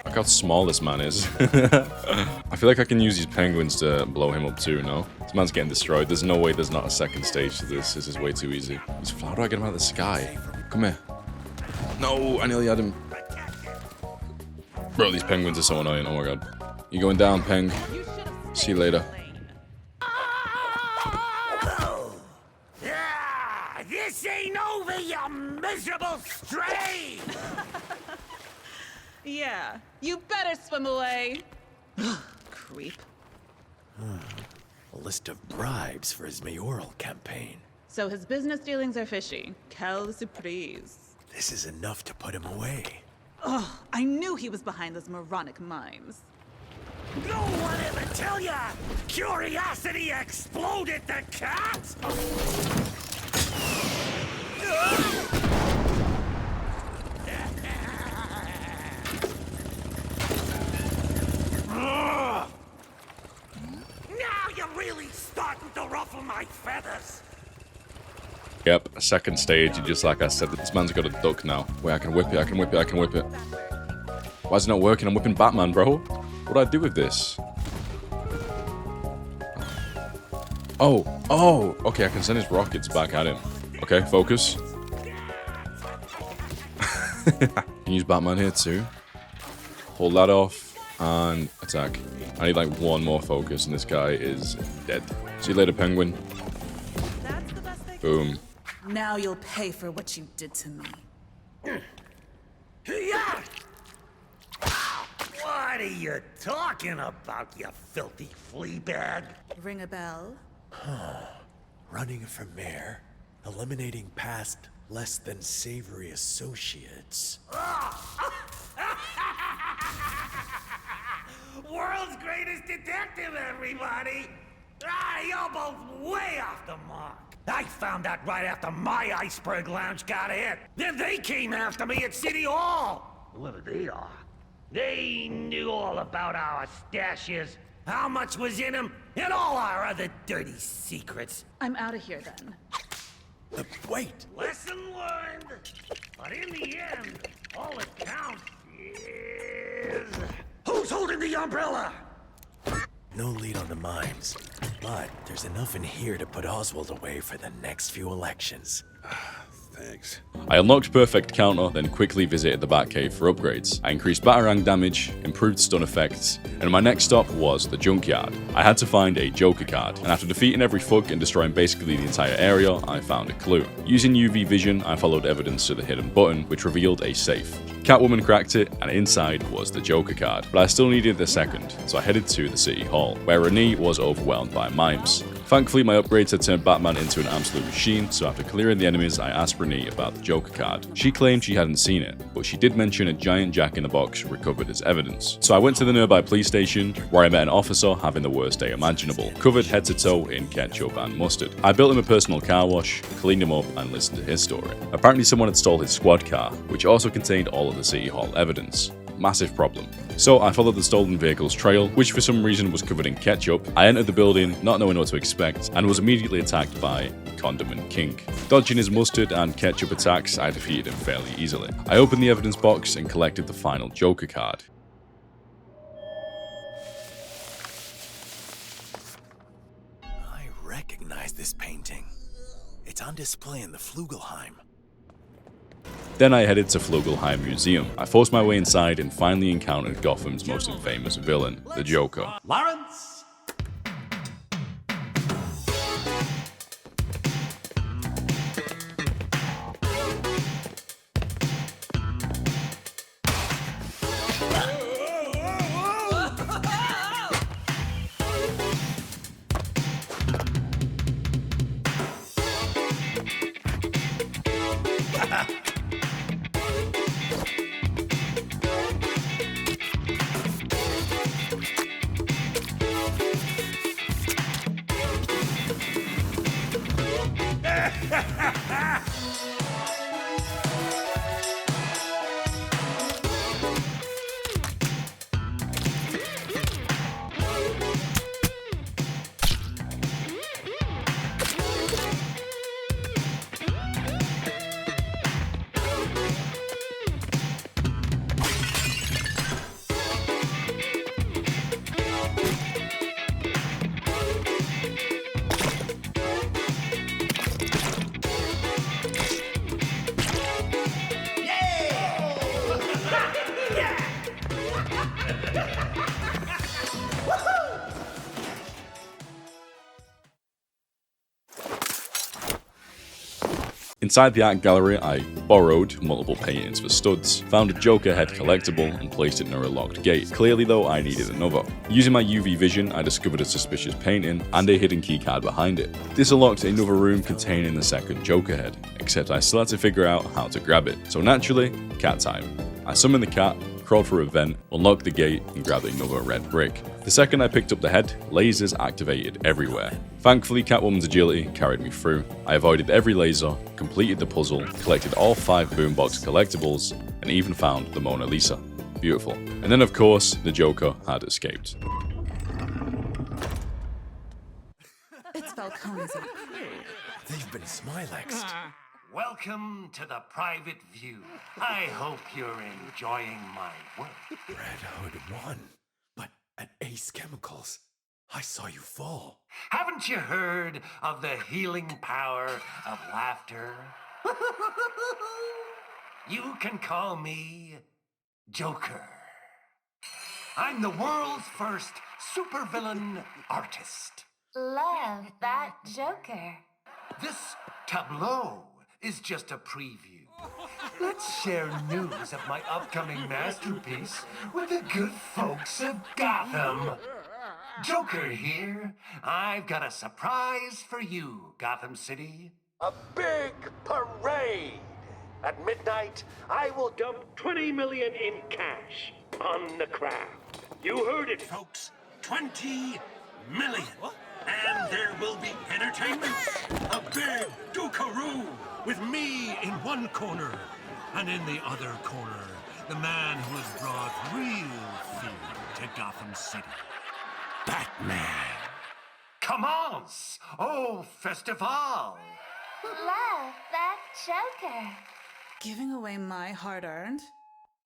Look how small this man is. I feel like I can use these penguins to blow him up too, no? This man's getting destroyed. There's no way there's not a second stage to this. This is way too easy. How do I get him out of the sky? Come here. No, I nearly had him. Bro, these penguins are so annoying. Oh my god. You going down, Peng. See you later. This ain't over, you miserable stray! Yeah, you better swim away. Creep. A list of bribes for his mayoral campaign. So his business dealings are fishy. Quelle surprise. This is enough to put him away. Ugh, I knew he was behind those moronic mimes. No one ever tell ya! Curiosity exploded the cat! Now you're really starting to ruffle my feathers! Yep, second stage, just like I said, this man's got a duck now. Wait, I can whip it, I can whip it, I can whip it. Why is it not working? I'm whipping Batman, bro. What do I do with this? Oh, okay, I can send his rockets back at him. Okay, focus. Can use Batman here too. Hold that off and attack. I need like one more focus and this guy is dead. See you later, Penguin. Boom. Now you'll pay for what you did to me. What are you talking about, you filthy flea bag? Ring a bell? Running for mayor, eliminating past less than savory associates. world's greatest detective, everybody! Ah, you're both way off the mark. I found that right after my iceberg lounge got hit. Then they came after me at City Hall. Whoever they are. They knew all about our stashes, how much was in them, and all our other dirty secrets. I'm out of here then. Wait! Lesson learned! But in the end, all that counts is... Who's holding the umbrella? No lead on the mimes, but there's enough in here to put Oswald away for the next few elections. Thanks. I unlocked perfect counter, then quickly visited the Batcave for upgrades. I increased batarang damage, improved stun effects, and my next stop was the junkyard. I had to find a Joker card, and after defeating every thug and destroying basically the entire area, I found a clue. Using UV vision, I followed evidence to the hidden button, which revealed a safe. Catwoman cracked it, and inside was the Joker card, but I still needed the second, so I headed to the City Hall, where Renee was overwhelmed by mimes. Thankfully, my upgrades had turned Batman into an absolute machine, so after clearing the enemies, I asked Renee about the Joker card. She claimed she hadn't seen it, but she did mention a giant jack-in-the-box recovered as evidence. So I went to the nearby police station, where I met an officer having the worst day imaginable, covered head to toe in ketchup and mustard. I built him a personal car wash, cleaned him up, and listened to his story. Apparently someone had stole his squad car, which also contained all of the City Hall evidence. Massive problem. So I followed the stolen vehicle's trail, which for some reason was covered in ketchup. I entered the building, not knowing what to expect, and was immediately attacked by Condiment King. Dodging his mustard and ketchup attacks, I defeated him fairly easily. I opened the evidence box and collected the final Joker card. I recognize this painting. It's on display in the Flugelheim. Then I headed to Flugelheim Museum. I forced my way inside and finally encountered Gotham's most infamous villain, the Joker. Lawrence? Inside the art gallery, I borrowed multiple paintings for studs, found a Joker head collectible, and placed it near a locked gate. Clearly though, I needed another. Using my UV vision, I discovered a suspicious painting and a hidden keycard behind it. This unlocked another room containing the second Joker head, except I still had to figure out how to grab it. So naturally, cat time. I summoned the cat, crawled through a vent, unlocked the gate, and grabbed another red brick. The second I picked up the head, lasers activated everywhere. Thankfully, Catwoman's agility carried me through. I avoided every laser, completed the puzzle, collected all 5 boombox collectibles, and even found the Mona Lisa. Beautiful. And then of course, the Joker had escaped. It's Falcone's up. They've been Smilexed. Welcome to the private view. I hope you're enjoying my work. Red Hood won, but at Ace Chemicals, I saw you fall. Haven't you heard of the healing power of laughter? You can call me Joker. I'm the world's first supervillain artist. Love that Joker. This tableau is just a preview. Let's share news of my upcoming masterpiece with the good folks of Gotham. Joker here. I've got a surprise for you, Gotham City. A big parade! At midnight, I will dump 20 million in cash on the crowd. You heard it, folks. 20 million. And there will be entertainment. A big dukaroo with me in one corner, and in the other corner, the man who has brought real fear to Gotham City. Batman. Commence! Oh, festival! Love that Joker. Giving away my hard-earned?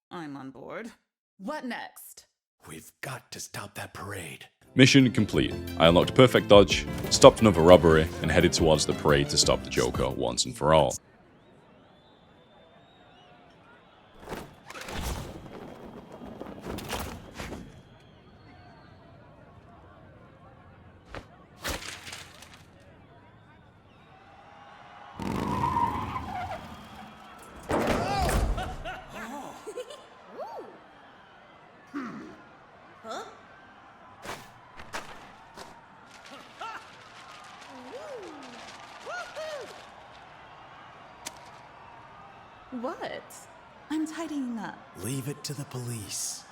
I'm on board. What next? We've got to stop that parade. Mission complete. I unlocked perfect dodge, stopped another robbery, and headed towards the parade to stop the Joker once and for all. What? I'm tidying up. Leave it to the police.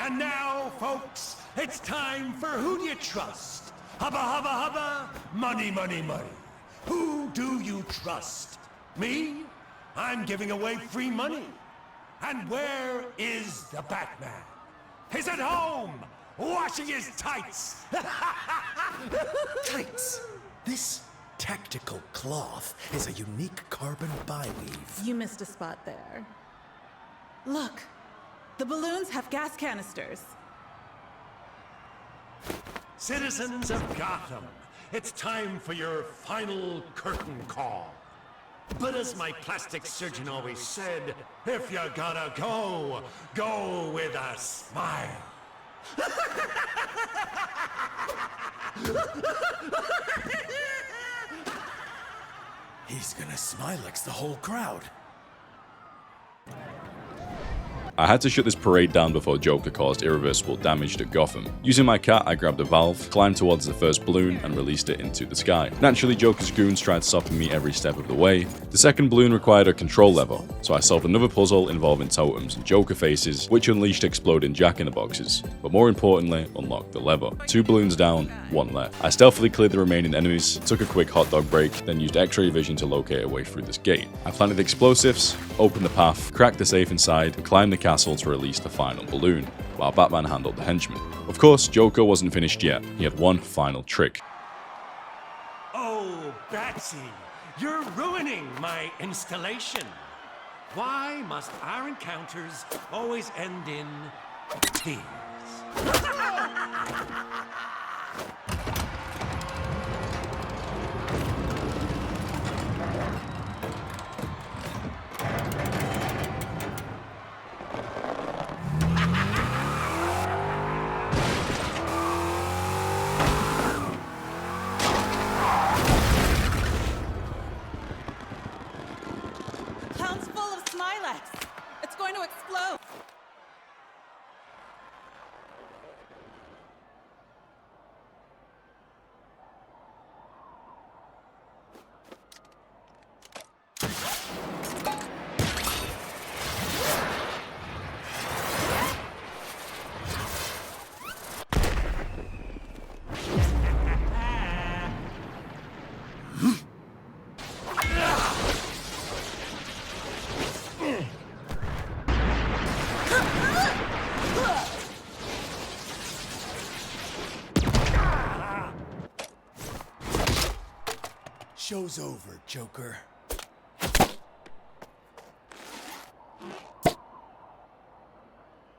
And now, folks, it's time for Who Do You Trust? Hubba, hubba, hubba, money, money, money. Who do you trust? Me? I'm giving away free money. And where is the Batman? He's at home, washing his tights. Tights? This tactical cloth is a unique carbon byweave. You missed a spot there. Look, the balloons have gas canisters. Citizens of Gotham, it's time for your final curtain call. But as my plastic surgeon always said, if you gotta go, go with a smile. He's gonna Smilex the whole crowd. I had to shut this parade down before Joker caused irreversible damage to Gotham. Using my cat, I grabbed a valve, climbed towards the first balloon, and released it into the sky. Naturally, Joker's goons tried stopping me every step of the way. The second balloon required a control lever, so I solved another puzzle involving totems and Joker faces, which unleashed exploding jack-in-the-boxes, but more importantly, unlocked the lever. 2 balloons down, 1 left. I stealthily cleared the remaining enemies, took a quick hot dog break, then used X-ray vision to locate a way through this gate. I planted explosives, opened the path, cracked the safe inside, and climbed the castle to release the final balloon, while Batman handled the henchman. Of course, Joker wasn't finished yet. He had one final trick. Oh, Batsy, you're ruining my installation. Why must our encounters always end in tears? Town's full of Smilex. It's going to explode. Show's over, Joker.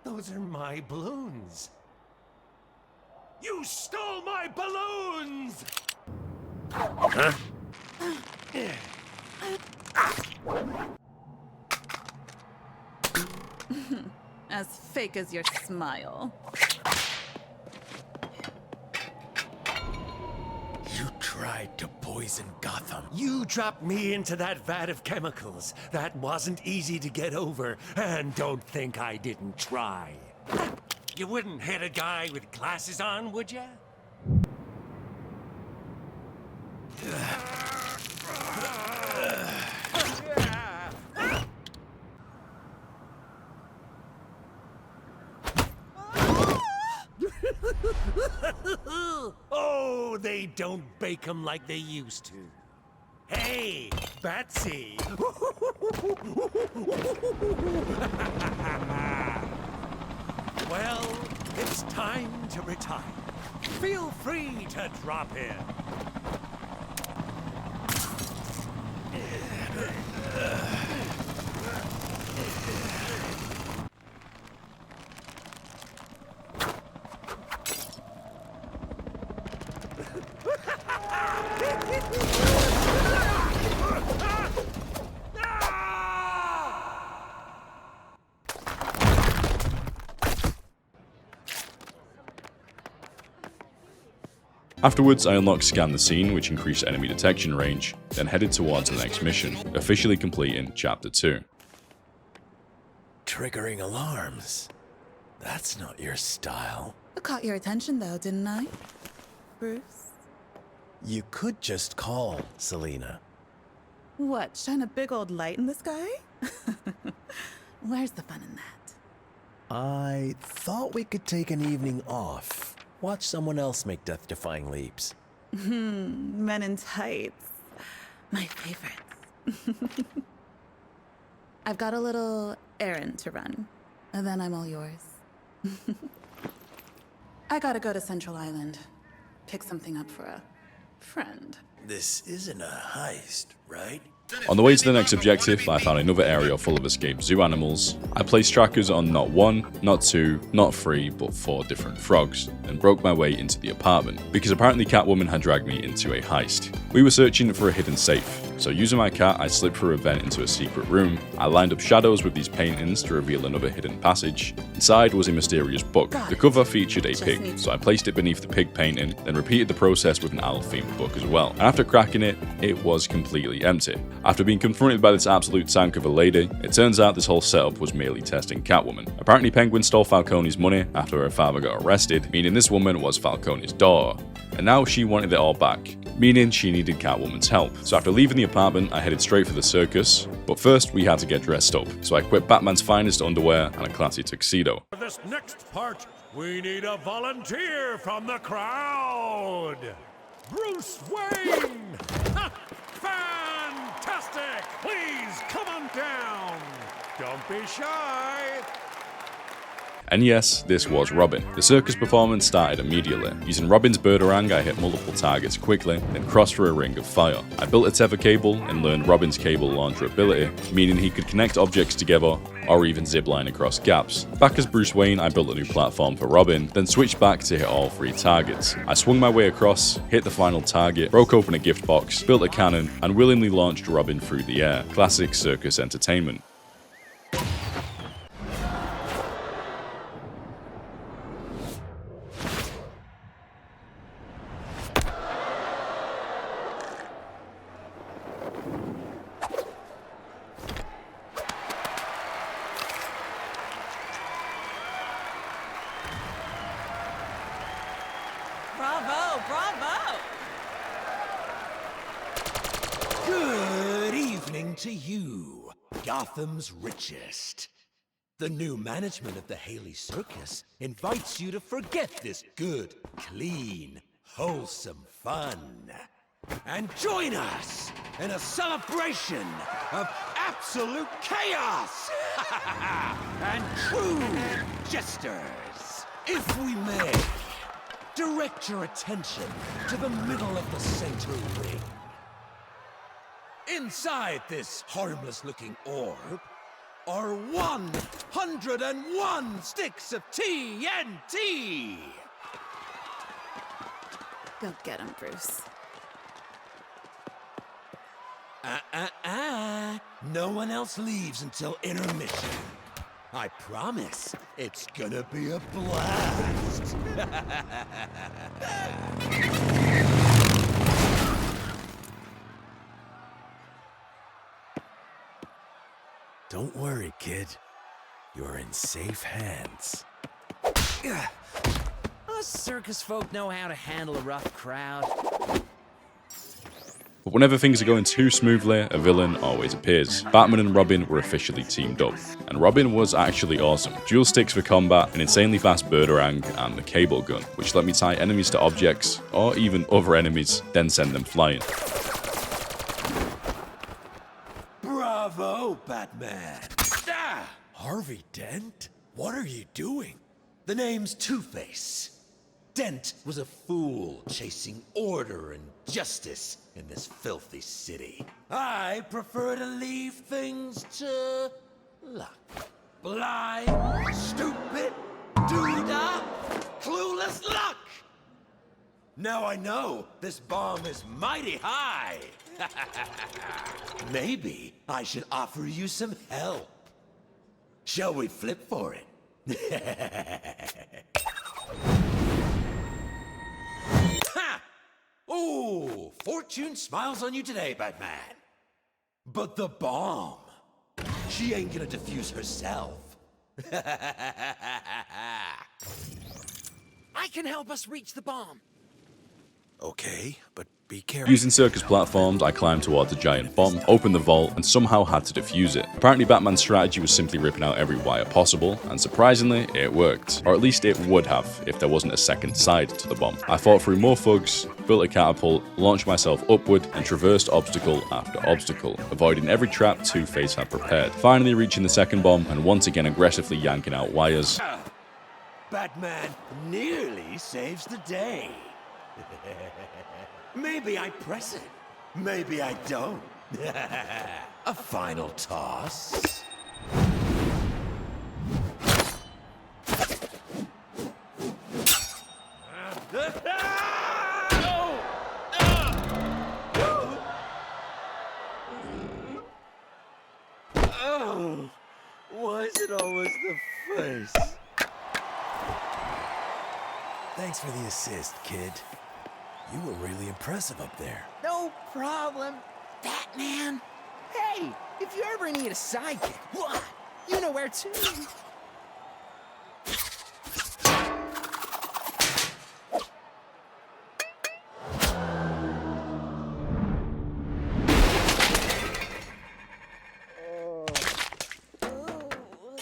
Those are my balloons. You stole my balloons! Huh? As fake as your smile. You tried to poison Gotham. You dropped me into that vat of chemicals. That wasn't easy to get over, and don't think I didn't try. You wouldn't hit a guy with glasses on, would ya? Oh, they don't bake them like they used to. Hey, Batsy! Well, it's time to retire. Feel free to drop in. Afterwards, I unlocked Scan the Scene, which increased enemy detection range, then headed towards the next mission, officially completing Chapter 2. Triggering alarms. That's not your style. I caught your attention though, didn't I? Bruce? You could just call, Selena. What, shine a big old light in the sky? Where's the fun in that? I thought we could take an evening off. Watch someone else make death-defying leaps. Men in tights. My favorites. I've got a little errand to run, and then I'm all yours. I gotta go to Central Island. Pick something up for a friend. This isn't a heist, right? On the way to the next objective, I found another area full of escaped zoo animals. I placed trackers on not 1, not 2, not 3, but 4 different frogs, and broke my way into the apartment, because apparently Catwoman had dragged me into a heist. We were searching for a hidden safe, so using my cat, I slipped through a vent into a secret room. I lined up shadows with these paintings to reveal another hidden passage. Inside was a mysterious book. The cover featured a pig, so I placed it beneath the pig painting, then repeated the process with an owl-themed book as well. And after cracking it, it was completely empty. After being confronted by this absolute tank of a lady, it turns out this whole setup was merely testing Catwoman. Apparently Penguin stole Falcone's money after her father got arrested, meaning this woman was Falcone's daughter. And now she wanted it all back, meaning she needed Catwoman's help. So after leaving the apartment, I headed straight for the circus, but first we had to get dressed up. So I equipped Batman's finest underwear and a classy tuxedo. For this next part, we need a volunteer from the crowd. Bruce Wayne! Ha! Fantastic! Please come on down. Don't be shy. And yes, this was Robin. The circus performance started immediately. Using Robin's Birdarang, I hit multiple targets quickly, then crossed through a ring of fire. I built a tether cable and learned Robin's cable launcher ability, meaning he could connect objects together or even zipline across gaps. Back as Bruce Wayne, I built a new platform for Robin, then switched back to hit all 3 targets. I swung my way across, hit the final target, broke open a gift box, built a cannon, and willingly launched Robin through the air. Classic circus entertainment. Bravo, bravo! Good evening to you, Gotham's richest. The new management of the Haley Circus invites you to forget this good, clean, wholesome fun. And join us in a celebration of absolute chaos and true jesters. If we may, direct your attention to the middle of the center ring. Inside this harmless-looking orb are 101 sticks of TNT! Go get him, Bruce. No one else leaves until intermission. I promise it's gonna be a blast. Don't worry, kid. You're in safe hands. Us circus folk know how to handle a rough crowd. But whenever things are going too smoothly, a villain always appears. Batman and Robin were officially teamed up. And Robin was actually awesome. Dual sticks for combat, an insanely fast boomerang, and the cable gun, which let me tie enemies to objects, or even other enemies, then send them flying. Bravo, Batman! Ah! Harvey Dent? What are you doing? The name's Two-Face. Dent was a fool chasing order and justice in this filthy city. I prefer to leave things to luck. Blind, stupid, doodah, clueless luck! Now I know this bomb is mighty high. Maybe I should offer you some help. Shall we flip for it? Ha! Ooh, fortune smiles on you today, Batman. But the bomb, she ain't gonna defuse herself. I can help us reach the bomb. Okay, but be careful. Using circus platforms, I climbed towards a giant bomb, opened the vault, and somehow had to defuse it. Apparently Batman's strategy was simply ripping out every wire possible, and surprisingly, it worked. Or at least it would have, if there wasn't a second side to the bomb. I fought through more thugs, built a catapult, launched myself upward, and traversed obstacle after obstacle, avoiding every trap Two-Face had prepared. Finally reaching the second bomb, and once again aggressively yanking out wires. Batman nearly saves the day. Maybe I press it. Maybe I don't. A final toss. Oh, why is it always the face? Thanks for the assist, kid. You were really impressive up there. No problem, Batman. Hey, if you ever need a sidekick, what? You know where to.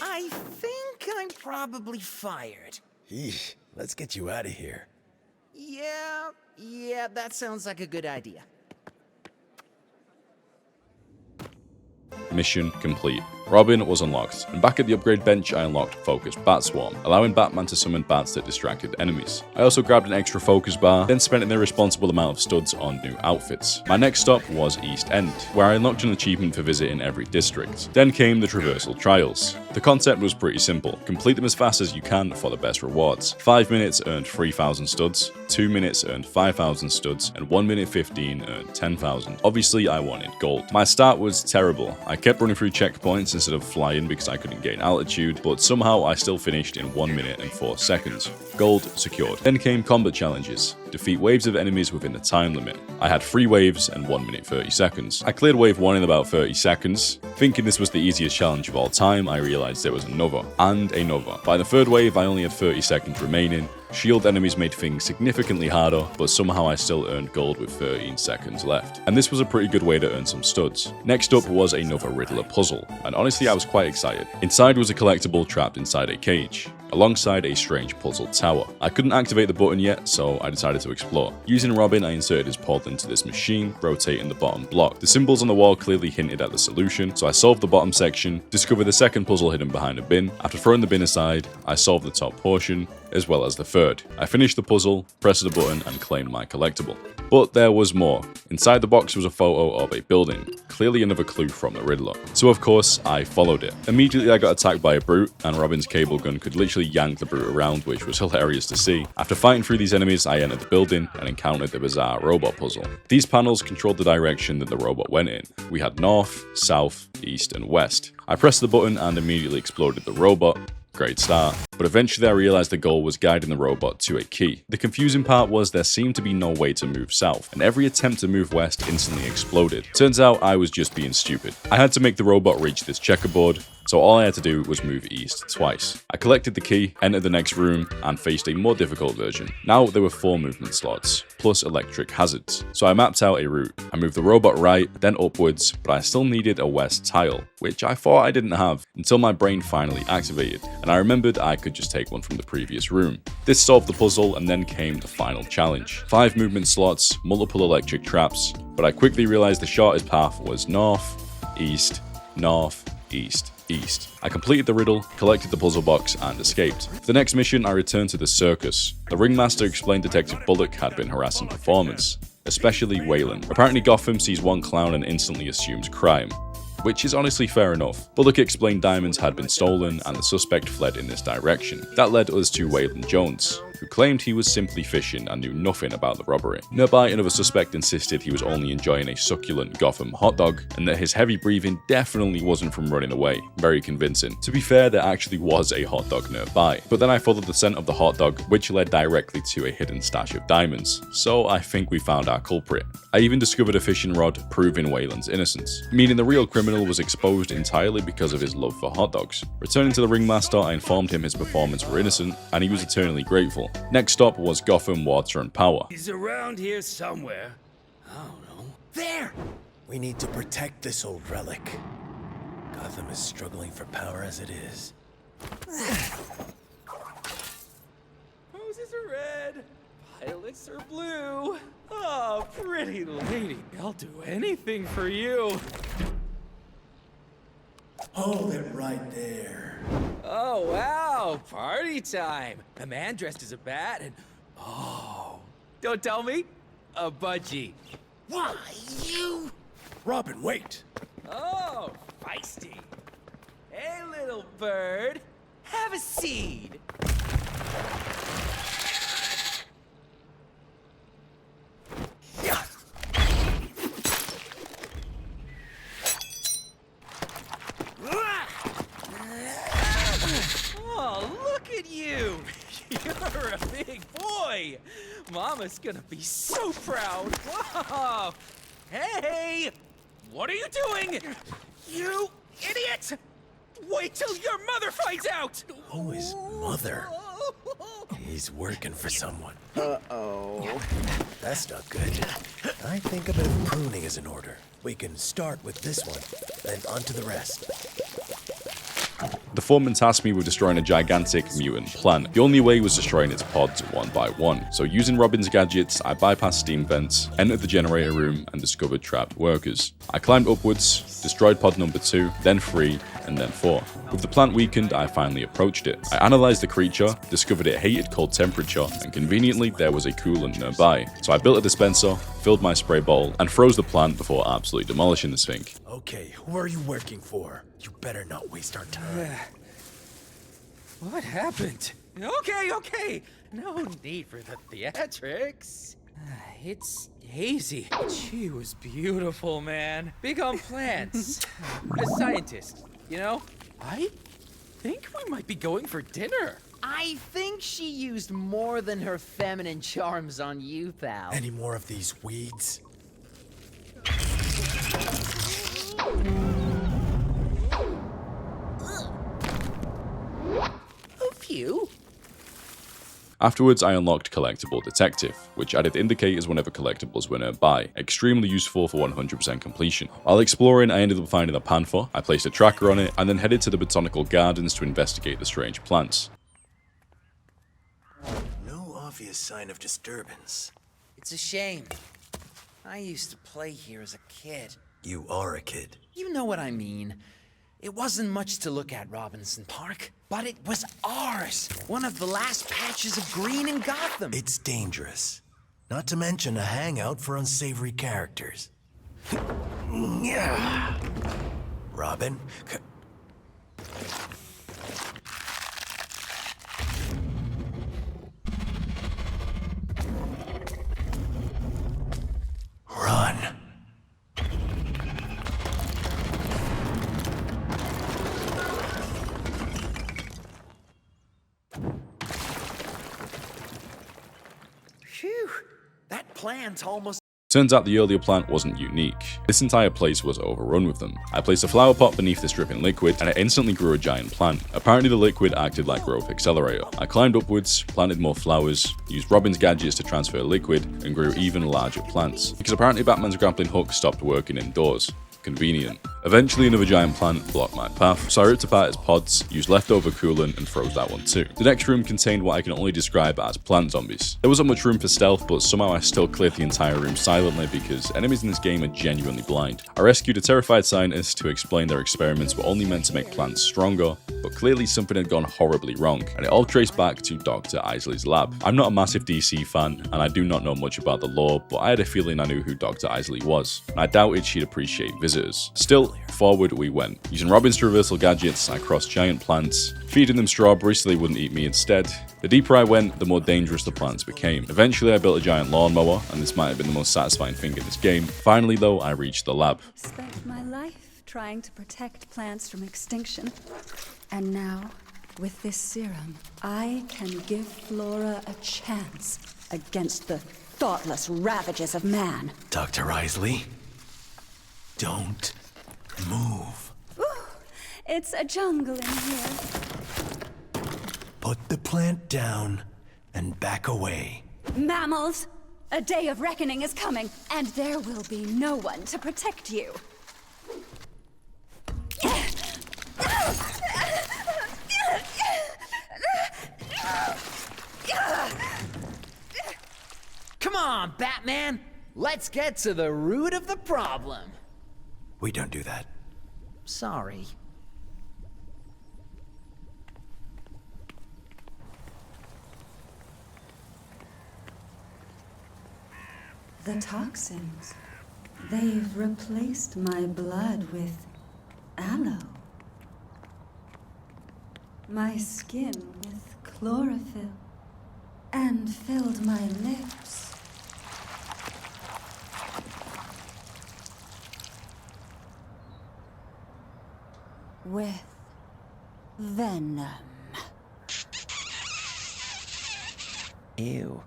I think I'm probably fired. Eesh, let's get you out of here. Yeah, that sounds like a good idea. Mission complete. Robin was unlocked, and back at the upgrade bench I unlocked Focused Bat Swarm, allowing Batman to summon bats that distracted enemies. I also grabbed an extra focus bar, then spent an irresponsible amount of studs on new outfits. My next stop was East End, where I unlocked an achievement for visiting every district. Then came the Traversal Trials. The concept was pretty simple. Complete them as fast as you can for the best rewards. 5 minutes earned 3,000 studs, 2 minutes earned 5,000 studs, and 1 minute 15 earned 10,000. Obviously I wanted gold. My start was terrible. I kept running through checkpoints instead of flying because I couldn't gain altitude, but somehow I still finished in 1 minute and 4 seconds. Gold secured. Then came combat challenges. Defeat waves of enemies within the time limit. I had 3 waves and 1 minute 30 seconds. I cleared wave 1 in about 30 seconds. Thinking this was the easiest challenge of all time, I realized there was another, and another. By the 3rd wave, I only had 30 seconds remaining. Shield enemies made things significantly harder, but somehow I still earned gold with 13 seconds left. And this was a pretty good way to earn some studs. Next up was another Riddler puzzle, and honestly I was quite excited. Inside was a collectible trapped inside a cage, alongside a strange puzzle tower. I couldn't activate the button yet, so I decided to explore. Using Robin, I inserted his portal into this machine, rotating the bottom block. The symbols on the wall clearly hinted at the solution, so I solved the bottom section, discovered the second puzzle hidden behind a bin. After throwing the bin aside, I solved the top portion, as well as the third. I finished the puzzle, pressed the button, and claimed my collectible. But there was more. Inside the box was a photo of a building, clearly another clue from the Riddler. So of course, I followed it. Immediately I got attacked by a brute, and Robin's cable gun could literally yank the brute around, which was hilarious to see. After fighting through these enemies, I entered the building and encountered the bizarre robot puzzle. These panels controlled the direction that the robot went in. We had north, south, east, and west. I pressed the button and immediately exploded the robot. Great start. But eventually I realized the goal was guiding the robot to a key. The confusing part was there seemed to be no way to move south, and every attempt to move west instantly exploded. Turns out I was just being stupid. I had to make the robot reach this checkerboard, so all I had to do was move east twice. I collected the key, entered the next room, and faced a more difficult version. Now there were 4 movement slots, plus electric hazards. So I mapped out a route. I moved the robot right, then upwards, but I still needed a west tile, which I thought I didn't have, until my brain finally activated, and I remembered I could just take one from the previous room. This solved the puzzle, and then came the final challenge. 5 movement slots, multiple electric traps, but I quickly realized the shortest path was north, east, north, east, east. I completed the riddle, collected the puzzle box, and escaped. For the next mission, I returned to the circus. The ringmaster explained Detective Bullock had been harassing performers, especially Waylon. Apparently Gotham sees one clown and instantly assumes crime, which is honestly fair enough. Bullock explained diamonds had been stolen and the suspect fled in this direction. That led us to Waylon Jones, who claimed he was simply fishing and knew nothing about the robbery. Nearby, another suspect insisted he was only enjoying a succulent Gotham hot dog, and that his heavy breathing definitely wasn't from running away. Very convincing. To be fair, there actually was a hot dog nearby, but then I followed the scent of the hot dog, which led directly to a hidden stash of diamonds, so I think we found our culprit. I even discovered a fishing rod, proving Waylon's innocence, meaning the real criminal was exposed entirely because of his love for hot dogs. Returning to the ringmaster, I informed him his performance were innocent, and he was eternally grateful. Next stop was Gotham Water and Power. He's around here somewhere. I don't know. There! We need to protect this old relic. Gotham is struggling for power as it is. Roses are red, violets are blue. Oh, pretty lady, I'll do anything for you. Hold it right there. Oh, wow, party time. A man dressed as a bat and, oh, don't tell me, a budgie. Why, you? Robin, wait. Oh, feisty. Hey, little bird, have a seed. Oh, look at you! You're a big boy! Mama's gonna be so proud! Whoa! Hey! What are you doing? You idiot! Wait till your mother finds out! Who is mother? He's working for someone. Uh-oh. That's not good. I think a bit of pruning is in order. We can start with this one, then on to the rest. The foreman tasked me with destroying a gigantic mutant plant. The only way was destroying its pods one by one. So using Robin's gadgets, I bypassed steam vents, entered the generator room, and discovered trapped workers. I climbed upwards, destroyed pod number 2, then 3, and then 4. With the plant weakened, I finally approached it. I analyzed the creature, discovered it hated cold temperature, and conveniently there was a coolant nearby. So I built a dispenser, filled my spray bottle, and froze the plant before absolutely demolishing this thing. Okay, who are you working for? You better not waste our time. What happened? Okay. No need for the theatrics. It's Hazy. She was beautiful, man. Big on plants. A scientist, you know? I think we might be going for dinner. I think she used more than her feminine charms on you, pal. Any more of these weeds? A few. Afterwards, I unlocked Collectible Detective, which added indicators whenever collectibles were nearby, extremely useful for 100% completion. While exploring, I ended up finding a panther, I placed a tracker on it, and then headed to the botanical gardens to investigate the strange plants. No obvious sign of disturbance. It's a shame. I used to play here as a kid. You are a kid. You know what I mean. It wasn't much to look at, Robinson Park, but it was ours. One of the last patches of green in Gotham. It's dangerous. Not to mention a hangout for unsavory characters. Robin? Run. Phew, that plan's almost Turns out the earlier plant wasn't unique. This entire place was overrun with them. I placed a flower pot beneath this dripping liquid, and it instantly grew a giant plant. Apparently the liquid acted like growth accelerator. I climbed upwards, planted more flowers, used Robin's gadgets to transfer liquid, and grew even larger plants. Because apparently Batman's grappling hook stopped working indoors. Convenient. Eventually another giant plant blocked my path, so I ripped apart its pods, used leftover coolant and froze that one too. The next room contained what I can only describe as plant zombies. There wasn't much room for stealth, but somehow I still cleared the entire room silently because enemies in this game are genuinely blind. I rescued a terrified scientist to explain their experiments were only meant to make plants stronger, but clearly something had gone horribly wrong, and it all traced back to Dr. Isley's lab. I'm not a massive DC fan, and I do not know much about the lore, but I had a feeling I knew who Dr. Isley was, and I doubted she'd appreciate visitors. Still, forward we went. Using Robin's traversal gadgets, I crossed giant plants, feeding them strawberries so they wouldn't eat me instead. The deeper I went, the more dangerous the plants became. Eventually I built a giant lawnmower, and this might have been the most satisfying thing in this game. Finally though, I reached the lab. Spent my life trying to protect plants from extinction. And now, with this serum, I can give Flora a chance against the thoughtless ravages of man. Dr. Isley, don't move. Ooh, it's a jungle in here. Put the plant down and back away. Mammals, a day of reckoning is coming, and there will be no one to protect you. Come on, Batman! Let's get to the root of the problem. We don't do that. Sorry. The toxins. They've replaced my blood with aloe. My skin with chlorophyll. And filled my lips with venom. Ew.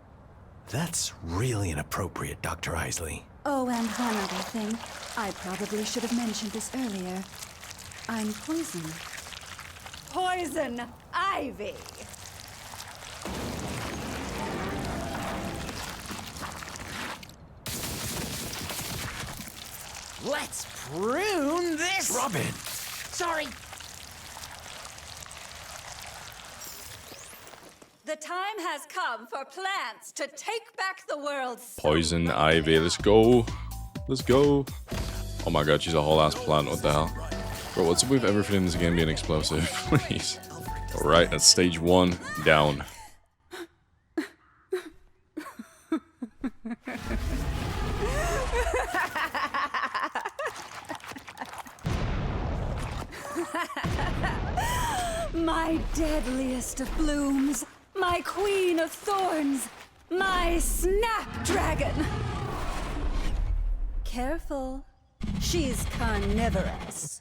That's really inappropriate, Dr. Isley. Oh, and one other thing. I probably should have mentioned this earlier. I'm poison. Poison ivy! Let's prune this! Robin! Sorry. The time has come for plants to take back the world. Poison ivy, let's go. Let's go. Oh my god, she's a whole ass plant, what the hell? Bro, what's up with everything in this game being explosive? Please. Alright, that's stage 1, down. My deadliest of blooms, my queen of thorns, my snapdragon. Careful, she's carnivorous.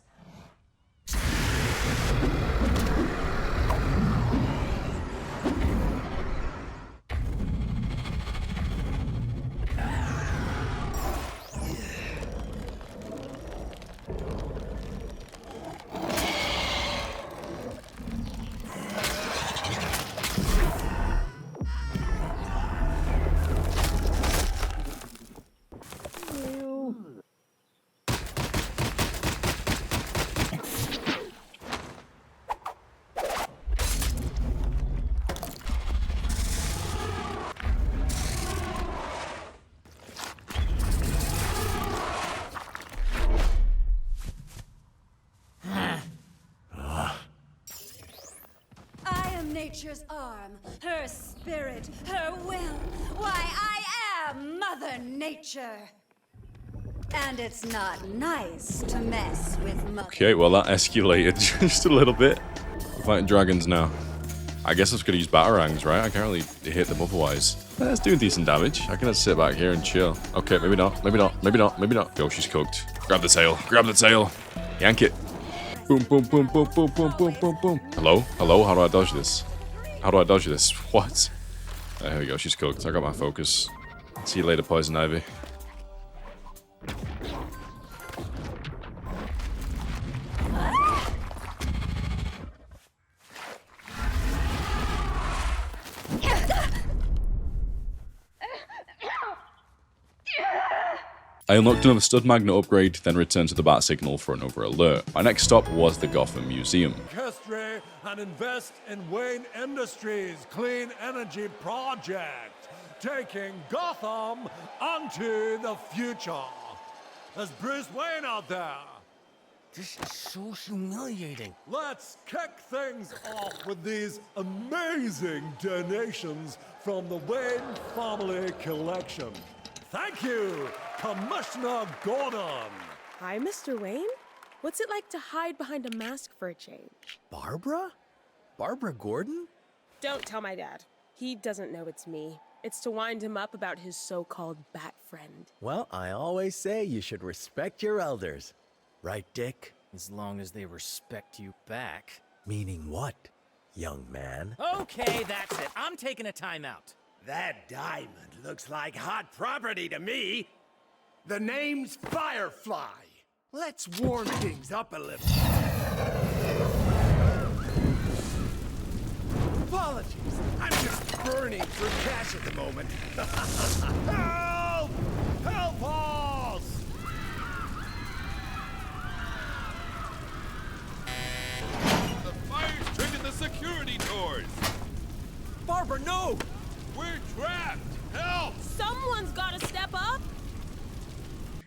Nature's arm, her spirit, her will. Why, I am Mother Nature. And it's not nice to mess with Mother. Okay, well that escalated just a little bit. We're fighting dragons now. I guess I was gonna use batarangs, right? I can't really hit them otherwise. That's doing decent damage. I can just sit back here and chill. Okay, maybe not, maybe not, maybe not, maybe not. Yo, she's cooked. Grab the tail, grab the tail. Yank it. Boom, boom, boom, boom, boom, boom, boom, boom, boom. Hello? Hello? How do I dodge this? How do I dodge this? What? There we go, she's cooked. I got my focus. See you later, Poison Ivy. I unlocked another stud magnet upgrade, then returned to the bat signal for another alert. My next stop was the Gotham Museum. Orchestrate and invest in Wayne Industries' clean energy project, taking Gotham onto the future. There's Bruce Wayne out there. This is so humiliating. Let's kick things off with these amazing donations from the Wayne family collection. Thank you, Commissioner Gordon. Hi, Mr. Wayne. What's it like to hide behind a mask for a change? Barbara? Barbara Gordon? Don't tell my dad. He doesn't know it's me. It's to wind him up about his so-called bat friend. Well, I always say you should respect your elders. Right, Dick? As long as they respect you back. Meaning what, young man? Okay, that's it. I'm taking a timeout. That diamond looks like hot property to me. The name's Firefly. Let's warm things up a little. Apologies. I'm just burning for cash at the moment. Help! Help us! The fire's triggering the security doors. Barbara, no! We're trapped. Help! Someone's gotta step up.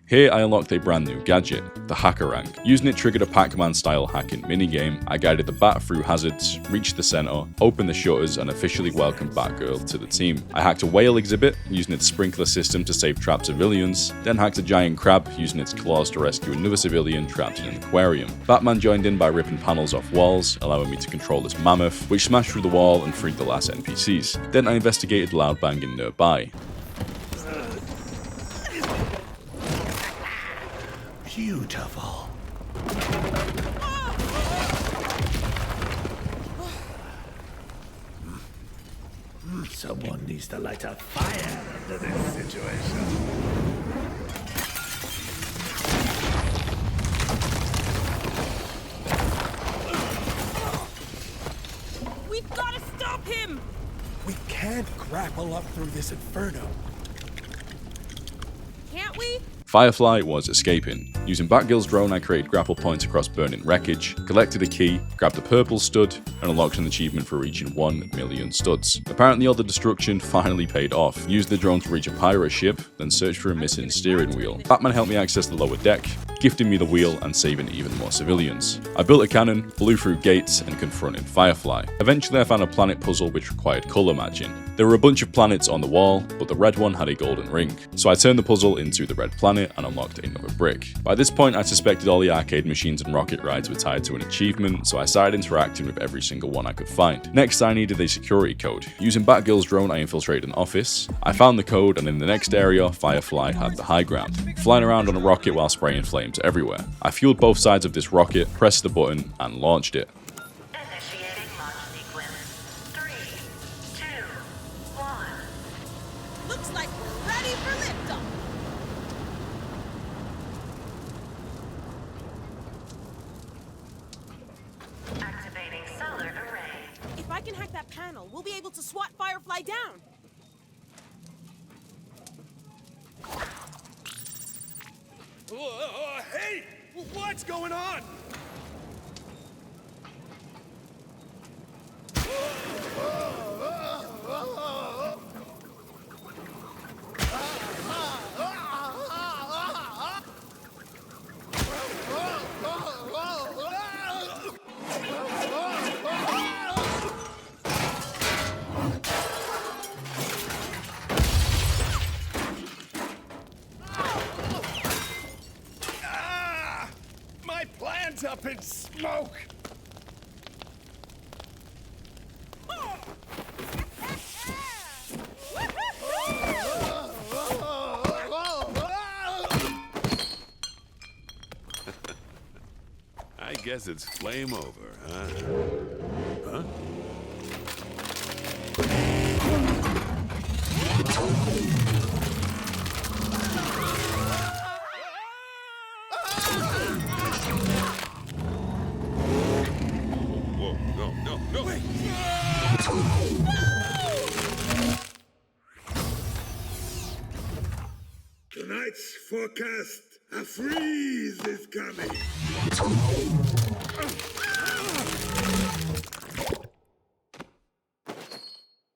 Here I unlocked a brand new gadget, the Hacker Rank. Using it triggered a Pac-Man style hacking minigame. I guided the bat through hazards, reached the center, opened the shutters, and officially welcomed Batgirl to the team. I hacked a whale exhibit, using its sprinkler system to save trapped civilians, then hacked a giant crab, using its claws to rescue another civilian trapped in an aquarium. Batman joined in by ripping panels off walls, allowing me to control this mammoth, which smashed through the wall and freed the last NPCs. Then I investigated loud banging nearby. Beautiful. Someone needs to light a fire under this situation. We've gotta stop him! We can't grapple up through this inferno. Can't we? Firefly was escaping. Using Batgirl's drone, I created grapple points across burning wreckage, collected a key, grabbed a purple stud, and unlocked an achievement for reaching 1 million studs. Apparently all the destruction finally paid off. Used the drone to reach a pirate ship, then searched for a missing steering wheel. Batman helped me access the lower deck, gifting me the wheel and saving even more civilians. I built a cannon, flew through gates, and confronted Firefly. Eventually I found a planet puzzle which required color matching. There were a bunch of planets on the wall, but the red one had a golden ring. So I turned the puzzle into the red planet and unlocked another brick. By this point I suspected all the arcade machines and rocket rides were tied to an achievement, so I started interacting with every single one I could find. Next I needed a security code. Using Batgirl's drone I infiltrated an office. I found the code, and in the next area Firefly had the high ground, flying around on a rocket while spraying flames everywhere. I fueled both sides of this rocket, pressed the button, and launched it. Looks like we're ready for liftoff. Activating solar array. If I can hack that panel, we'll be able to swat Firefly down. Hey! What's going on? My plan's up in smoke! I guess it's flame over, huh? Huh? Whoa, no, no, no! Wait. Tonight Lights forecast. A freeze is coming.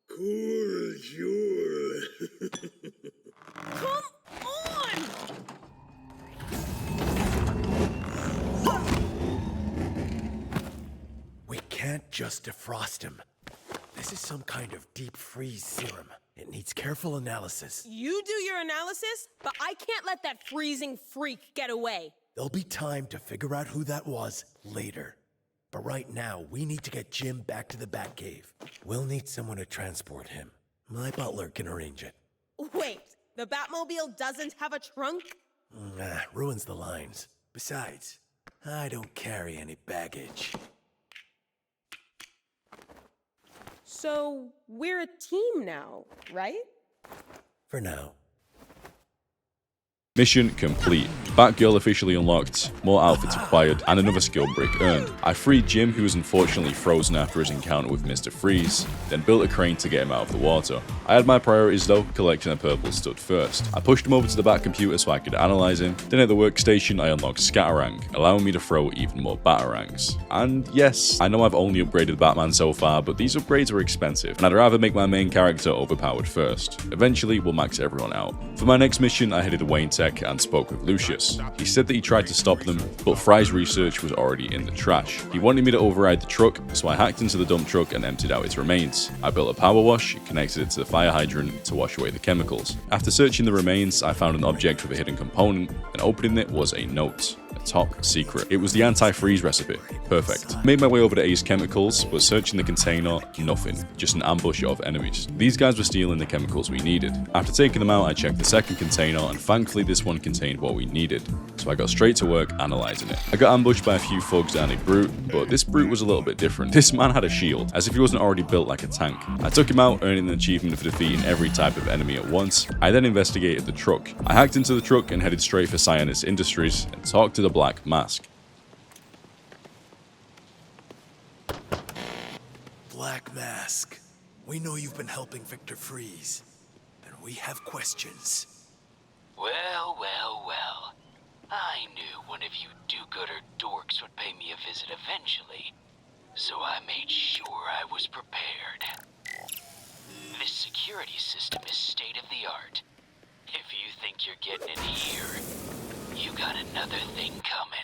Cool, Jewel. Come on! We can't just defrost him. This is some kind of deep freeze serum. It needs careful analysis. You do your analysis, but I can't let that freezing freak get away. There'll be time to figure out who that was later. But right now, we need to get Jim back to the Batcave. We'll need someone to transport him. My butler can arrange it. Wait, the Batmobile doesn't have a trunk? Nah, ruins the lines. Besides, I don't carry any baggage. So, we're a team now, right? For now. Mission complete. Batgirl officially unlocked, more outfits acquired, and another skill brick earned. I freed Jim, who was unfortunately frozen after his encounter with Mr. Freeze, then built a crane to get him out of the water. I had my priorities though, collecting a purple stud first. I pushed him over to the Bat computer so I could analyze him, then at the workstation I unlocked Scatterang, allowing me to throw even more Batarangs. And yes, I know I've only upgraded Batman so far, but these upgrades are expensive, and I'd rather make my main character overpowered first. Eventually, we'll max everyone out. For my next mission, I headed to Wayne Tech and spoke with Lucius. He said that he tried to stop them, but Fry's research was already in the trash. He wanted me to override the truck, so I hacked into the dump truck and emptied out its remains. I built a power wash, connected it to the fire hydrant to wash away the chemicals. After searching the remains, I found an object with a hidden component, and opening it was a note. A top secret. It was the anti-freeze recipe. Perfect. Made my way over to Ace Chemicals, but searching the container, nothing. Just an ambush of enemies. These guys were stealing the chemicals we needed. After taking them out, I checked the second container, and thankfully this one contained what we needed. So I got straight to work analyzing it. I got ambushed by a few thugs and a brute, but this brute was a little bit different. This man had a shield, as if he wasn't already built like a tank. I took him out, earning an achievement for defeating every type of enemy at once. I then investigated the truck. I hacked into the truck and headed straight for Cyanus Industries and talked to the Black Mask. Black Mask, we know you've been helping Victor Freeze, and we have questions. Well, well, well. I knew one of you do-gooder dorks would pay me a visit eventually, so I made sure I was prepared. This security system is state-of-the-art. If you think you're getting in here, you got another thing coming.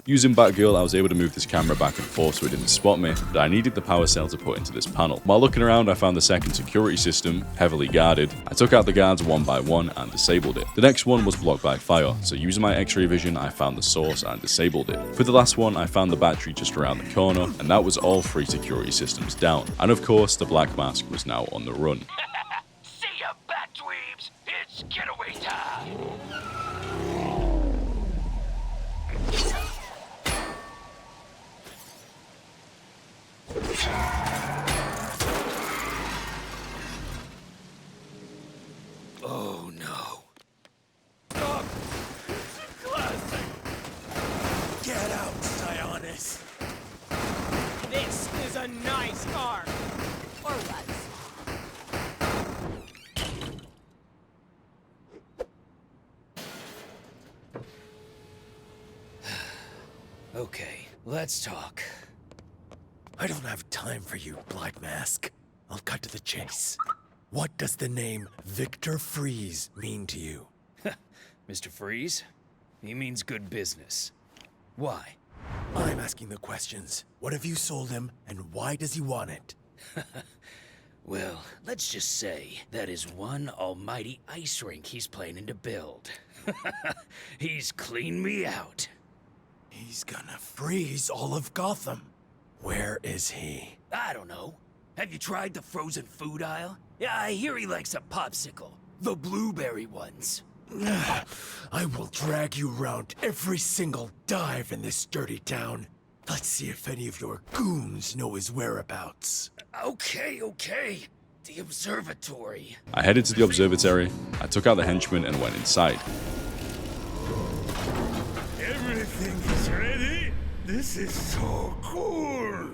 Using Batgirl, I was able to move this camera back and forth so it didn't spot me, but I needed the power cell to put into this panel. While looking around, I found the second security system, heavily guarded. I took out the guards one by one and disabled it. The next one was blocked by fire, so using my X-ray vision, I found the source and disabled it. For the last one, I found the battery just around the corner, and that was all 3 security systems down. And of course, the Black Mask was now on the run. See ya, Bat-dweebs! It's getaway time! Oh no. Get out, Sionis! This is a nice car. Or was. Okay, let's talk. I don't have time for you, Black Mask. I'll cut to the chase. What does the name Victor Freeze mean to you? Mr. Freeze? He means good business. Why? I'm asking the questions. What have you sold him, and why does he want it? Well, let's just say that is one almighty ice rink he's planning to build. He's cleaned me out. He's gonna freeze all of Gotham. Where is he? I don't know. Have you tried the frozen food aisle? Yeah, I hear he likes a popsicle. The blueberry ones. I will drag you around every single dive in this dirty town. Let's see if any of your goons know his whereabouts. Okay. The observatory. I headed to the observatory, I took out the henchman and went inside. Everything is ready? This is so cool!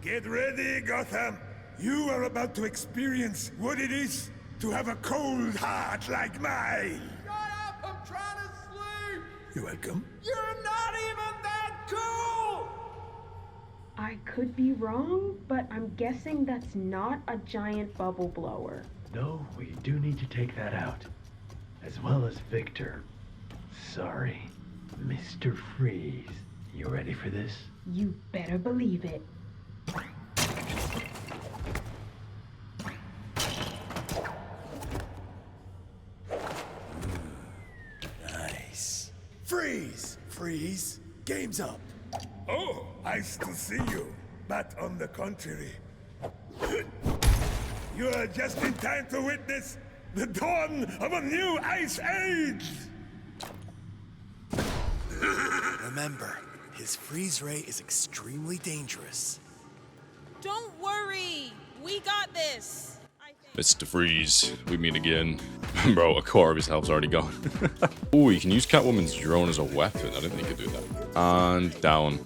Get ready, Gotham! You are about to experience what it is to have a cold heart like mine. Shut up! I'm trying to sleep! You're welcome. You're not even that cool! I could be wrong, but I'm guessing that's not a giant bubble blower. No, we do need to take that out. As well as Victor. Sorry. Mr. Freeze. You ready for this? You better believe it. Nice. Freeze! Freeze! Game's up. Oh, nice to see you. But on the contrary, you are just in time to witness the dawn of a new ice age! Remember, his freeze ray is extremely dangerous. Don't worry, we got this. Mr. Freeze, we meet again. Bro, a quarter of his health's already gone. Ooh, you can use Catwoman's drone as a weapon. I didn't think you could do that. And down.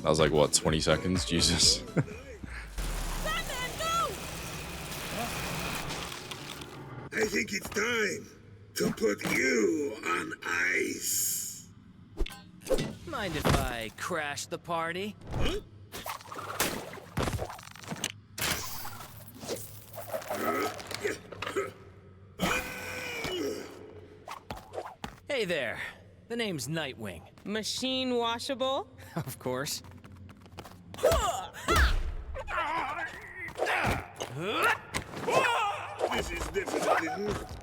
That was like, what, 20 seconds? Jesus. I think it's time to put you on ice. Mind if I crash the party? Hey there. The name's Nightwing. Machine washable? Of course. This is definitely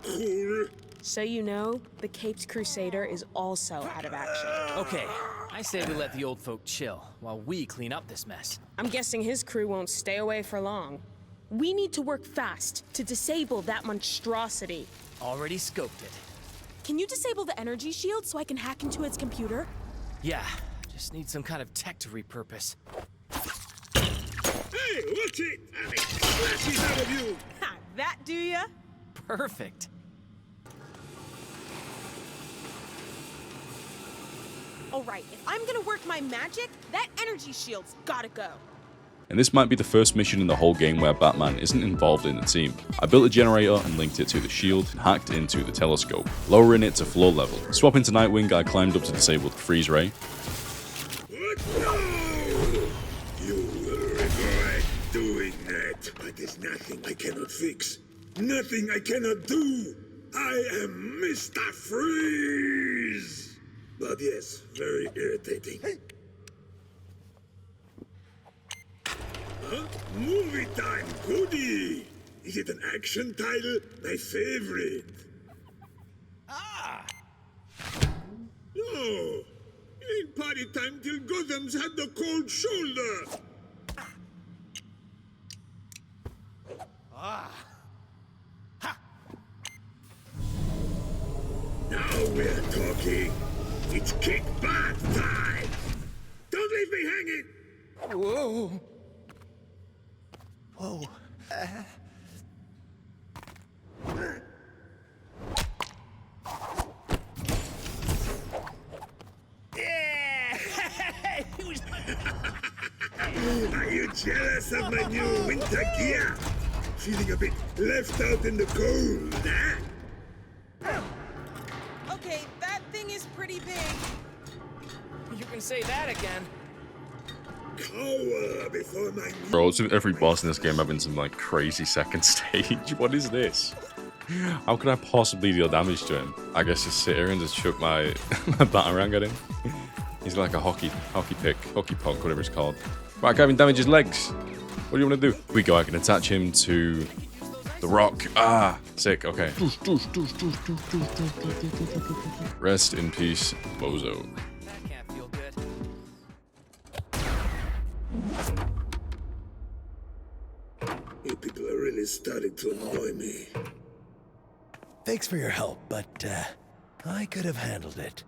cool. So you know, the Caped Crusader is also out of action. Okay, I say we let the old folk chill while we clean up this mess. I'm guessing his crew won't stay away for long. We need to work fast to disable that monstrosity. Already scoped it. Can you disable the energy shield so I can hack into its computer? Yeah, just need some kind of tech to repurpose. Hey, watch it! I make flashes out of you! Ha, that do ya? Perfect. Alright, if I'm gonna work my magic, that energy shield's gotta go. And this might be the first mission in the whole game where Batman isn't involved in the team. I built a generator and linked it to the shield and hacked into the telescope, lowering it to floor level. Swapping to Nightwing, I climbed up to disable the freeze ray. What? No! You will regret doing that. But there's nothing I cannot fix. Nothing I cannot do. I am Mr. Freeze! But yes, very irritating. Huh? Movie time, goodie! Is it an action title? My favorite. No! It ain't party time till Gotham's had the cold shoulder! Now we're talking. It's kick butt time! Don't leave me hanging! Whoa! Whoa. Are you jealous of my new winter gear? Feeling a bit left out in the cold, huh? Okay, that thing is pretty big. You can say that again. Cower before my... Bro, it's with every boss in this game having some like crazy second stage. What is this? How could I possibly deal damage to him? I guess just sit here and just chuck my, my batarang at him. He's like a hockey puck, whatever it's called. Right, I can't even damage his legs. What do you want to do? We go, I can attach him to the rock. Ah, sick, okay. Rest in peace, Bozo. That can't feel good. You people are really starting to annoy me. Thanks for your help, but I could have handled it.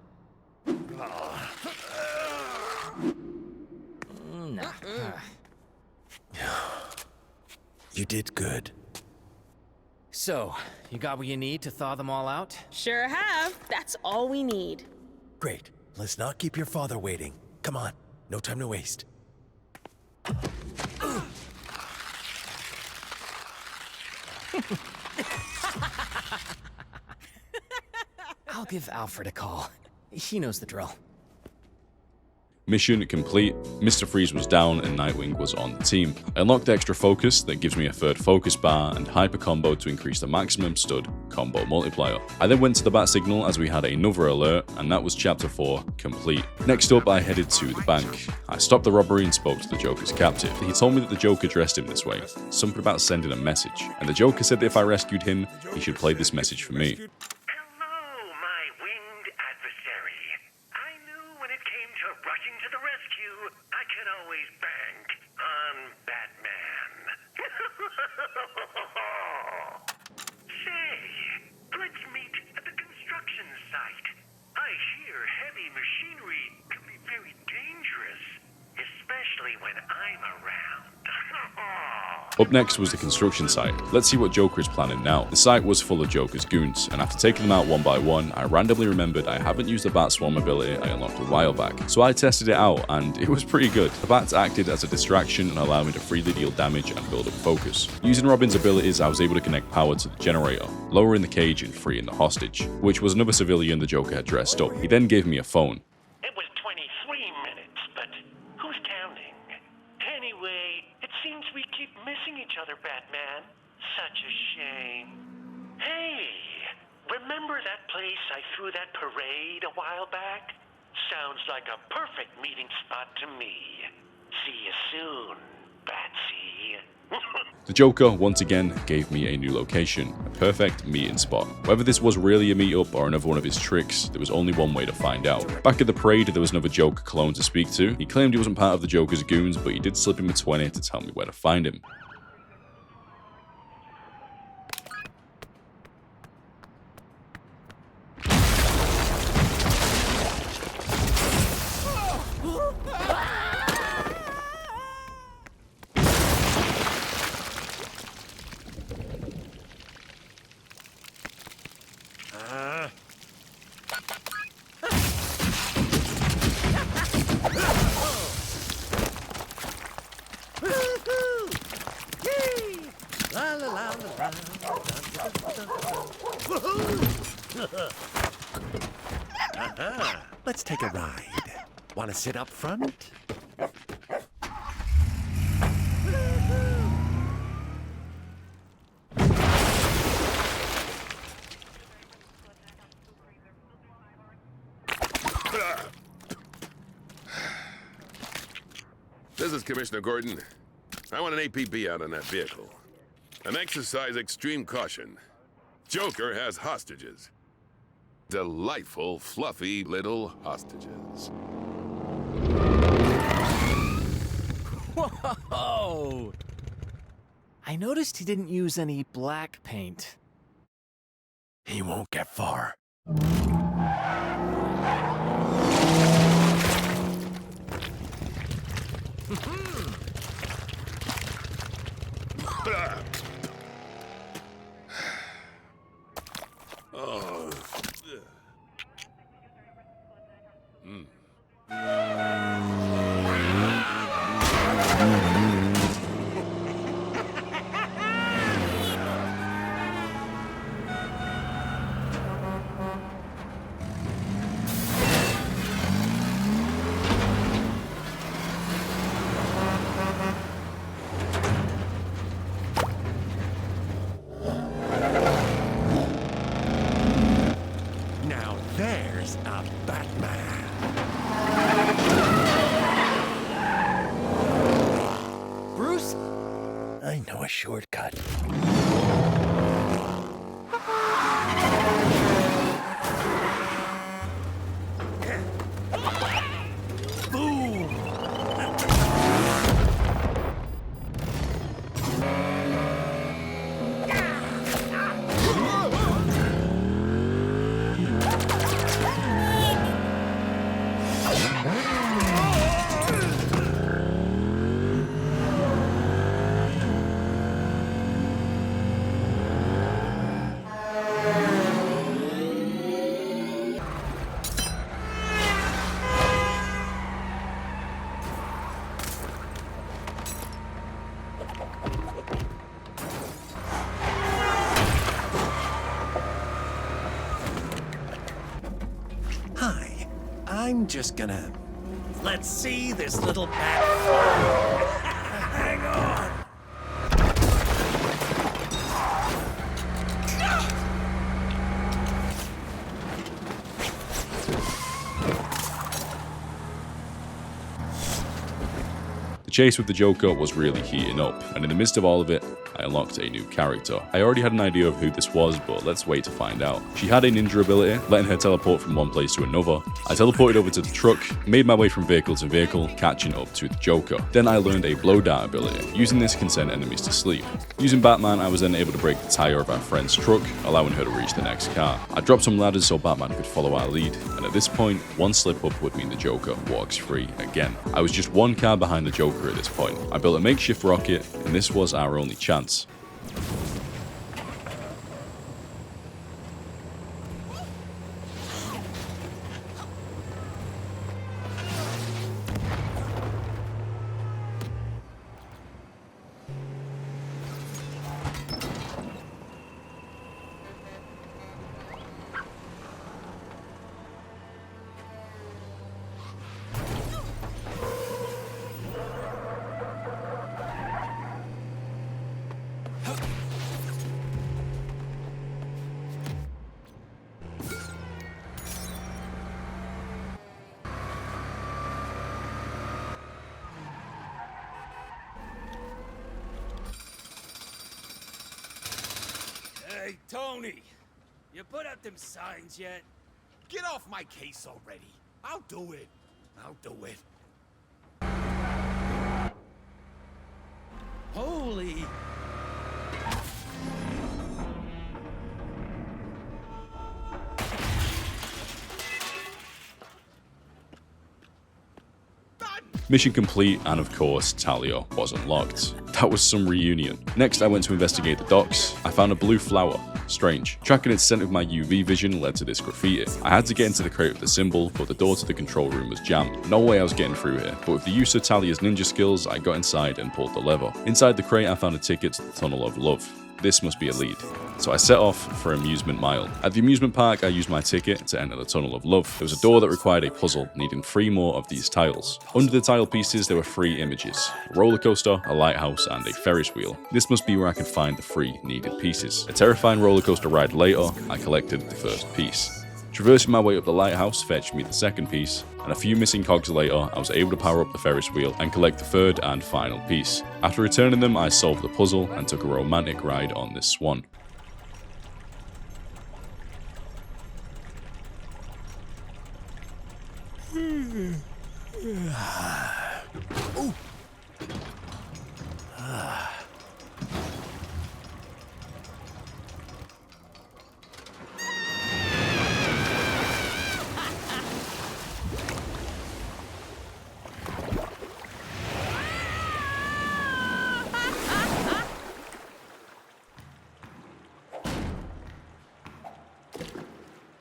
You did good. So, you got what you need to thaw them all out? Sure have. That's all we need. Great. Let's not keep your father waiting. Come on. No time to waste. I'll give Alfred a call. He knows the drill. Mission complete. Mr. Freeze was down and Nightwing was on the team. I unlocked extra focus that gives me a third focus bar and hyper combo to increase the maximum stud combo multiplier. I then went to the bat signal as we had another alert, and that was chapter 4 complete. Next up, I headed to the bank. I stopped the robbery and spoke to the Joker's captive. He told me that the Joker dressed him this way, something about sending a message, and the Joker said that if I rescued him, he should play this message for me. Up next was the construction site. Let's see what Joker is planning now. The site was full of Joker's goons, and after taking them out one by one, I randomly remembered I haven't used the Bat Swarm ability I unlocked a while back. So I tested it out, and it was pretty good. The bats acted as a distraction and allowed me to freely deal damage and build up focus. Using Robin's abilities, I was able to connect power to the generator, lowering the cage and freeing the hostage, which was another civilian the Joker had dressed up. He then gave me a phone. It was 23 minutes, but who's counting? Anyway, it seems we keep missing each other, Batman. Such a shame. Hey, remember that place I threw that parade a while back? Sounds like a perfect meeting spot to me. See you soon, Batsy. The Joker, once again, gave me a new location, a perfect meeting spot. Whether this was really a meetup or another one of his tricks, there was only one way to find out. Back at the parade, there was another Joker clone to speak to. He claimed he wasn't part of the Joker's goons, but he did slip him a 20 to tell me where to find him. Let's take a ride. Want to sit up front? This is Commissioner Gordon. I want an APB out on that vehicle. And exercise extreme caution. Joker has hostages. Delightful, fluffy little hostages. Whoa! I noticed he didn't use any black paint. He won't get far. Oh. Now there's a Batman. Bruce? I know a shortcut. I'm just gonna... Let's see this little bat. Hang on. The chase with the Joker was really heating up, and in the midst of all of it, I unlocked a new character. I already had an idea of who this was, but let's wait to find out. She had a ninja ability, letting her teleport from one place to another. I teleported over to the truck, made my way from vehicle to vehicle, catching up to the Joker. Then I learned a blow dart ability. Using this can send enemies to sleep. Using Batman, I was then able to break the tire of our friend's truck, allowing her to reach the next car. I dropped some ladders so Batman could follow our lead, and at this point, one slip up would mean the Joker walks free again. I was just one car behind the Joker at this point. I built a makeshift rocket, and this was our only chance. Hey, Tony! You put up them signs yet? Get off my case already. I'll do it. I'll do it. Holy... Mission complete, and of course, Talia was unlocked. That was some reunion. Next, I went to investigate the docks. I found a blue flower. Strange. Tracking its scent with my UV vision led to this graffiti. I had to get into the crate with the symbol, but the door to the control room was jammed. No way I was getting through here, but with the use of Talia's ninja skills, I got inside and pulled the lever. Inside the crate, I found a ticket to the Tunnel of Love. This must be a lead. So I set off for Amusement Mile. At the amusement park, I used my ticket to enter the Tunnel of Love. There was a door that required a puzzle, needing 3 more of these tiles. Under the tile pieces, there were 3 images: a roller coaster, a lighthouse, and a Ferris wheel. This must be where I could find the 3 needed pieces. A terrifying roller coaster ride later, I collected the first piece. Traversing my way up the lighthouse fetched me the second piece, and a few missing cogs later, I was able to power up the Ferris wheel and collect the third and final piece. After returning them, I solved the puzzle and took a romantic ride on this swan. Ooh.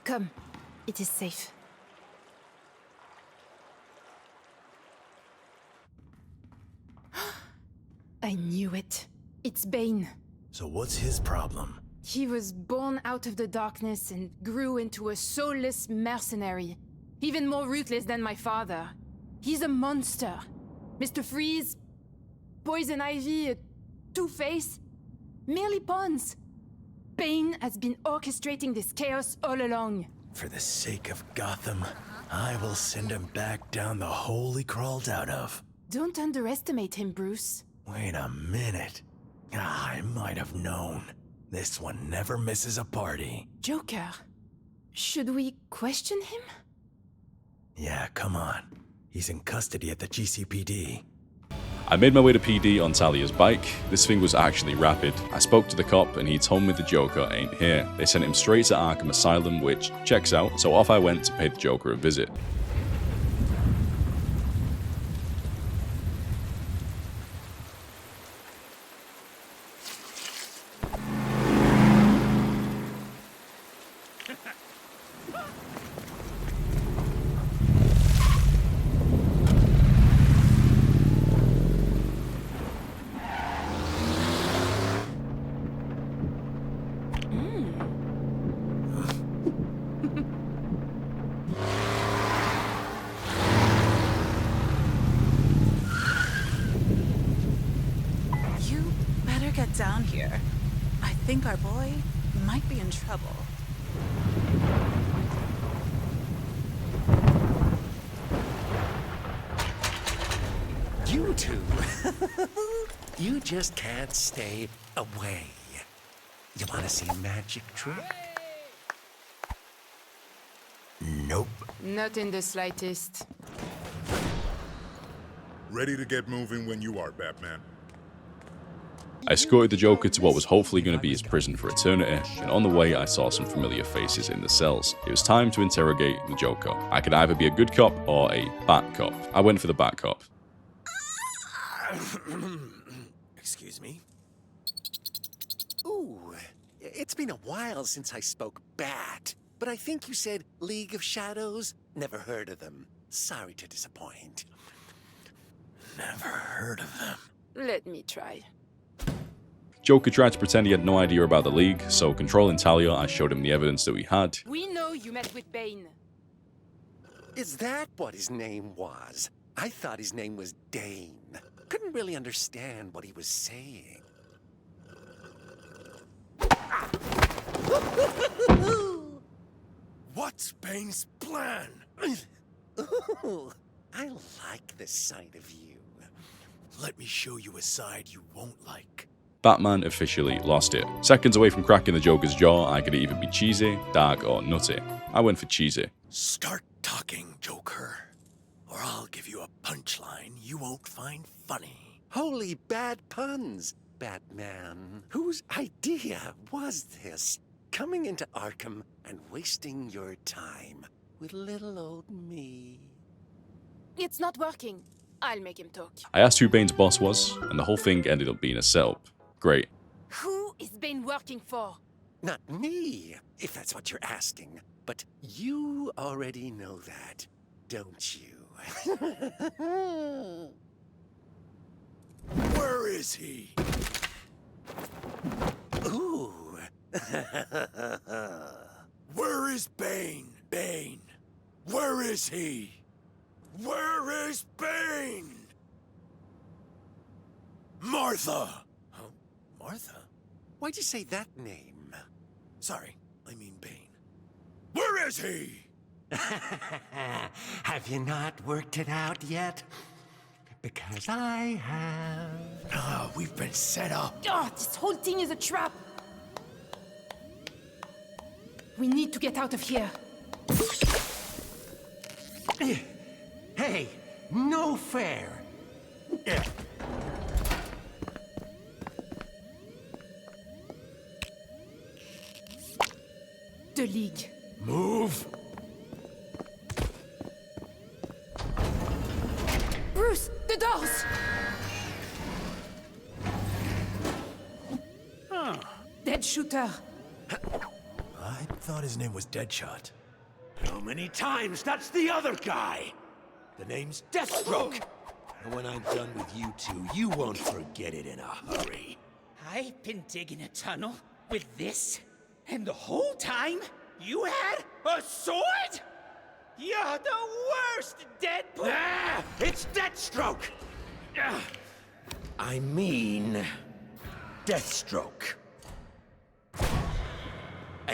Come, it is safe. I knew it. It's Bane. So what's his problem? He was born out of the darkness and grew into a soulless mercenary. Even more ruthless than my father. He's a monster. Mr. Freeze, Poison Ivy, Two-Face, merely pawns. Bane has been orchestrating this chaos all along. For the sake of Gotham, I will send him back down the hole he crawled out of. Don't underestimate him, Bruce. Wait a minute. I might have known. This one never misses a party. Joker, should we question him? Yeah, come on. He's in custody at the GCPD. I made my way to PD on Talia's bike. This thing was actually rapid. I spoke to the cop and he told me the Joker ain't here. They sent him straight to Arkham Asylum, which checks out, so off I went to pay the Joker a visit. think our boy might be in trouble. You two, you just can't stay away. You want to see a magic trick? Nope. Not in the slightest. Ready to get moving when you are, Batman. I escorted the Joker to what was hopefully going to be his prison for eternity, and on the way I saw some familiar faces in the cells. It was time to interrogate the Joker. I could either be a good cop or a bad cop. I went for the bad cop. Excuse me. Ooh, it's been a while since I spoke bat, but I think you said League of Shadows? Never heard of them. Sorry to disappoint. Never heard of them. Let me try. Joker tried to pretend he had no idea about the League, so controlling Talia, I showed him the evidence that we had. We know you met with Bane. Is that what his name was? I thought his name was Dane. Couldn't really understand what he was saying. What's Bane's plan? Ooh, I like the sight of you. Let me show you a side you won't like. Batman officially lost it. Seconds away from cracking the Joker's jaw, I could either be cheesy, dark, or nutty. I went for cheesy. Start talking, Joker, or I'll give you a punchline you won't find funny. Holy bad puns, Batman. Whose idea was this? Coming into Arkham and wasting your time with little old me. It's not working. I'll make him talk. I asked who Bane's boss was, and the whole thing ended up being a setup. Great. Who is Bane working for? Not me, if that's what you're asking. But you already know that, don't you? Where is he? Ooh. Where is Bane? Bane. Where is he? Where is Bane? Martha! Oh, Martha? Why'd you say that name? Sorry, I mean Bane. Where is he? Have you not worked it out yet? Because I have. Ah, we've been set up. Oh, this whole thing is a trap. We need to get out of here. Hey, no fair. The League. Move. Bruce, the doors! Dead shooter. I thought his name was Deadshot. How many times? That's the other guy! The name's Deathstroke! And when I'm done with you two, you won't forget it in a hurry. I've been digging a tunnel with this, and the whole time you had a sword? You're the worst, Deadpool! Ah! It's Deathstroke! I mean... Deathstroke.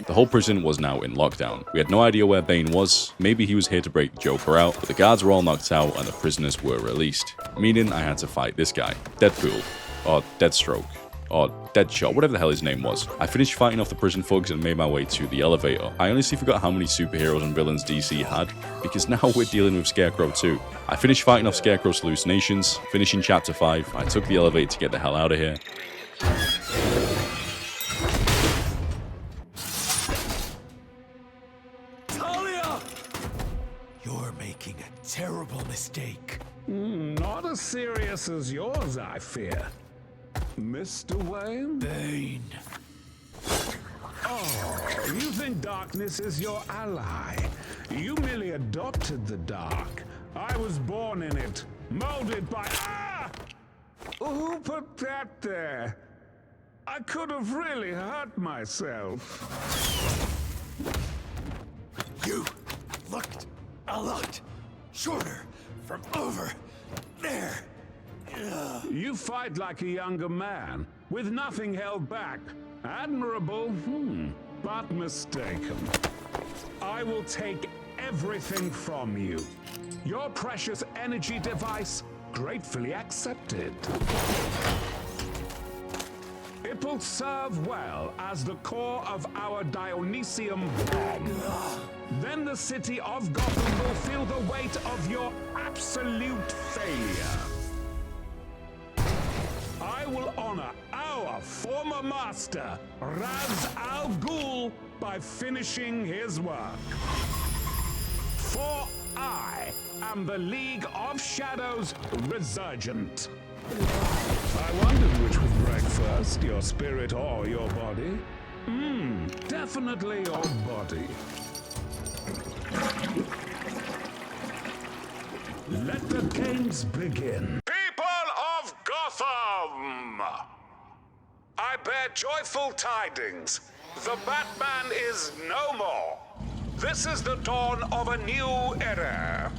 The whole prison was now in lockdown. We had no idea where Bane was. Maybe he was here to break the Joker out, but the guards were all knocked out and the prisoners were released. Meaning I had to fight this guy, Deadpool, or Deathstroke, or Deadshot, whatever the hell his name was. I finished fighting off the prison thugs and made my way to the elevator. I honestly forgot how many superheroes and villains DC had, because now we're dealing with Scarecrow too. I finished fighting off Scarecrow's hallucinations, finishing chapter 5, I took the elevator to get the hell out of here. Talia! You're making a terrible mistake. Not as serious as yours, I fear. Mr. Wayne? Bane. Oh, you think darkness is your ally. You merely adopted the dark. I was born in it, molded by... Ah! Who put that there? I could have really hurt myself. You looked a lot shorter from over there. You fight like a younger man, with nothing held back. Admirable, but mistaken. I will take everything from you. Your precious energy device, gratefully accepted. It will serve well as the core of our Dionysium bomb. Then the city of Gotham will feel the weight of your absolute failure. I will honor our former master, Raz Al Ghul, by finishing his work. For I am the League of Shadows Resurgent. I wondered which would break first, your spirit or your body. Definitely your body. Let the games begin. People of Gotham! I bear joyful tidings. The Batman is no more. This is the dawn of a new era.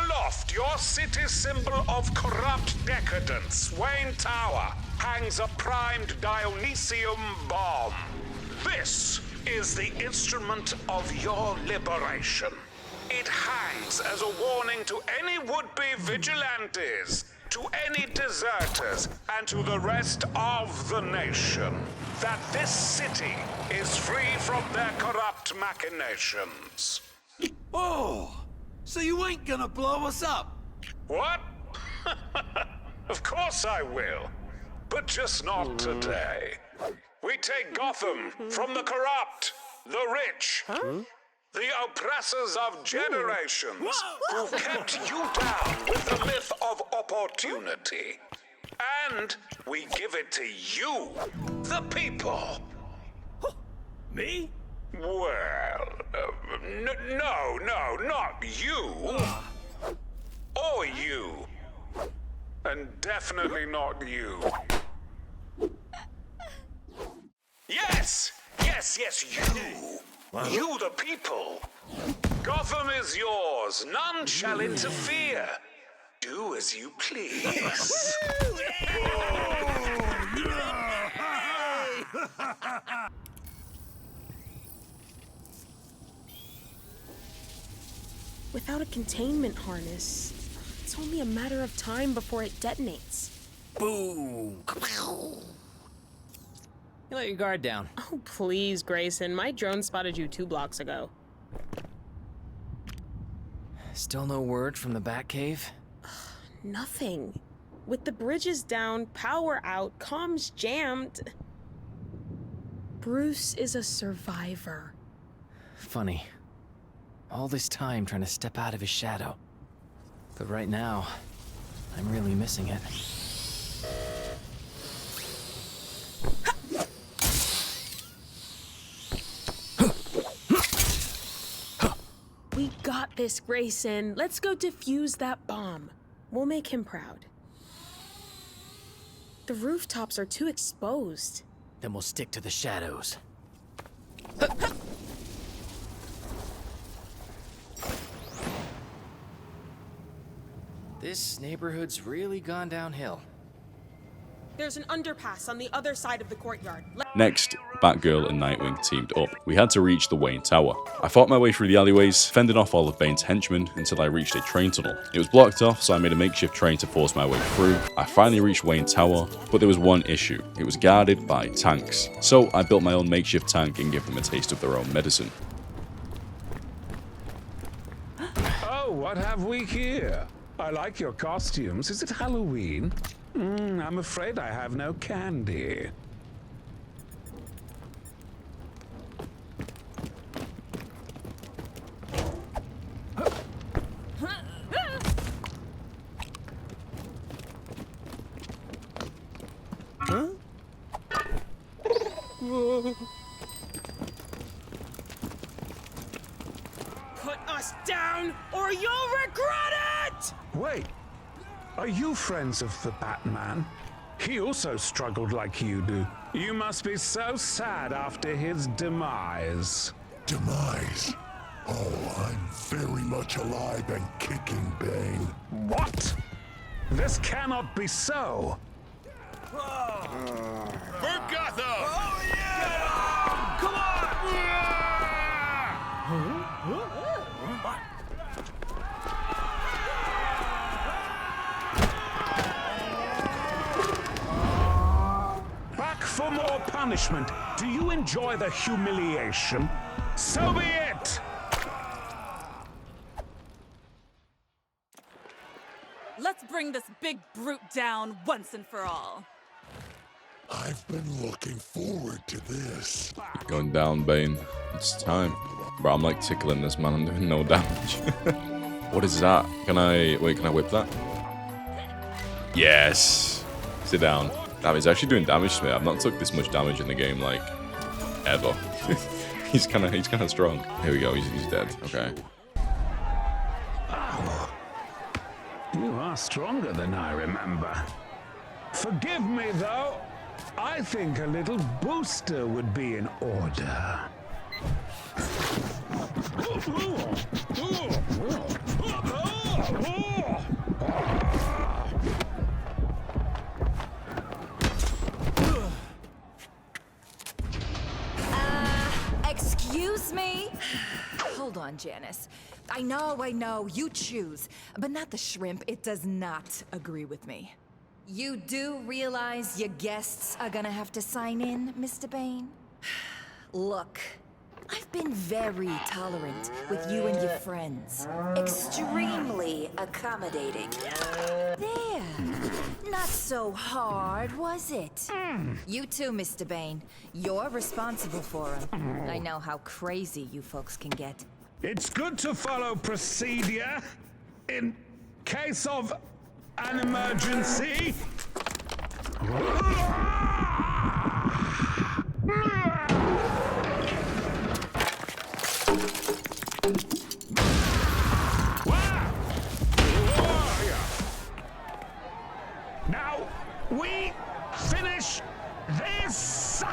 Aloft, your city's symbol of corrupt decadence, Wayne Tower, hangs a primed Dionysium bomb. This is the instrument of your liberation. It hangs as a warning to any would-be vigilantes, to any deserters, and to the rest of the nation, that this city is free from their corrupt machinations. Oh, so you ain't gonna blow us up? What? Of course I will, but just not today. We take Gotham from the corrupt, the rich, the oppressors of generations who've kept you down with the myth of opportunity. And we give it to you, the people. Me? Well, no, not you. Or you. And definitely not you. Yes, you. You, the people. Gotham is yours. None shall interfere. Do as you please. Without a containment harness, it's only a matter of time before it detonates. Boom! You let your guard down. Oh, please, Grayson. My drone spotted you 2 blocks ago. Still no word from the Batcave? Nothing. With the bridges down, power out, comms jammed. Bruce is a survivor. Funny. All this time trying to step out of his shadow. But right now, I'm really missing it. We got this, Grayson. Let's go defuse that bomb. We'll make him proud. The rooftops are too exposed. Then we'll stick to the shadows. This neighborhood's really gone downhill. There's an underpass on the other side of the courtyard. Next, Batgirl and Nightwing teamed up. We had to reach the Wayne Tower. I fought my way through the alleyways, fending off all of Bane's henchmen until I reached a train tunnel. It was blocked off, so I made a makeshift train to force my way through. I finally reached Wayne Tower, but there was one issue. It was guarded by tanks. So I built my own makeshift tank and gave them a taste of their own medicine. Oh, what have we here? I like your costumes. Is it Halloween? I'm afraid I have no candy. Huh? Put us down, or you'll regret it! Wait, are you friends of the Batman? He also struggled like you do. You must be so sad after his demise. Demise? Oh, I'm very much alive and kicking, Bane. What? This cannot be so. For Gotham! Oh, yeah! punishment. Do you enjoy the humiliation? So be it! Let's bring this big brute down once and for all. I've been looking forward to this. Going down, Bane. It's time. Bro, I'm like tickling this man. I'm doing no damage. What is that? Can I whip that? Yes. Sit down. Damn, he's actually doing damage to me. I've not took this much damage in the game, like, ever. he's kind of strong. Here we go. He's dead. Okay. You are stronger than I remember. Forgive me, though. I think a little booster would be in order. Excuse me? Hold on, Janice. I know, you choose. But not the shrimp. It does not agree with me. You do realize your guests are gonna have to sign in, Mr. Bane? Look, I've been very tolerant with you and your friends. Extremely accommodating. There. Not so hard, was it? You too, Mr. Bane. You're responsible for him. I know how crazy you folks can get. It's good to follow procedure in case of an emergency. Now we finish this.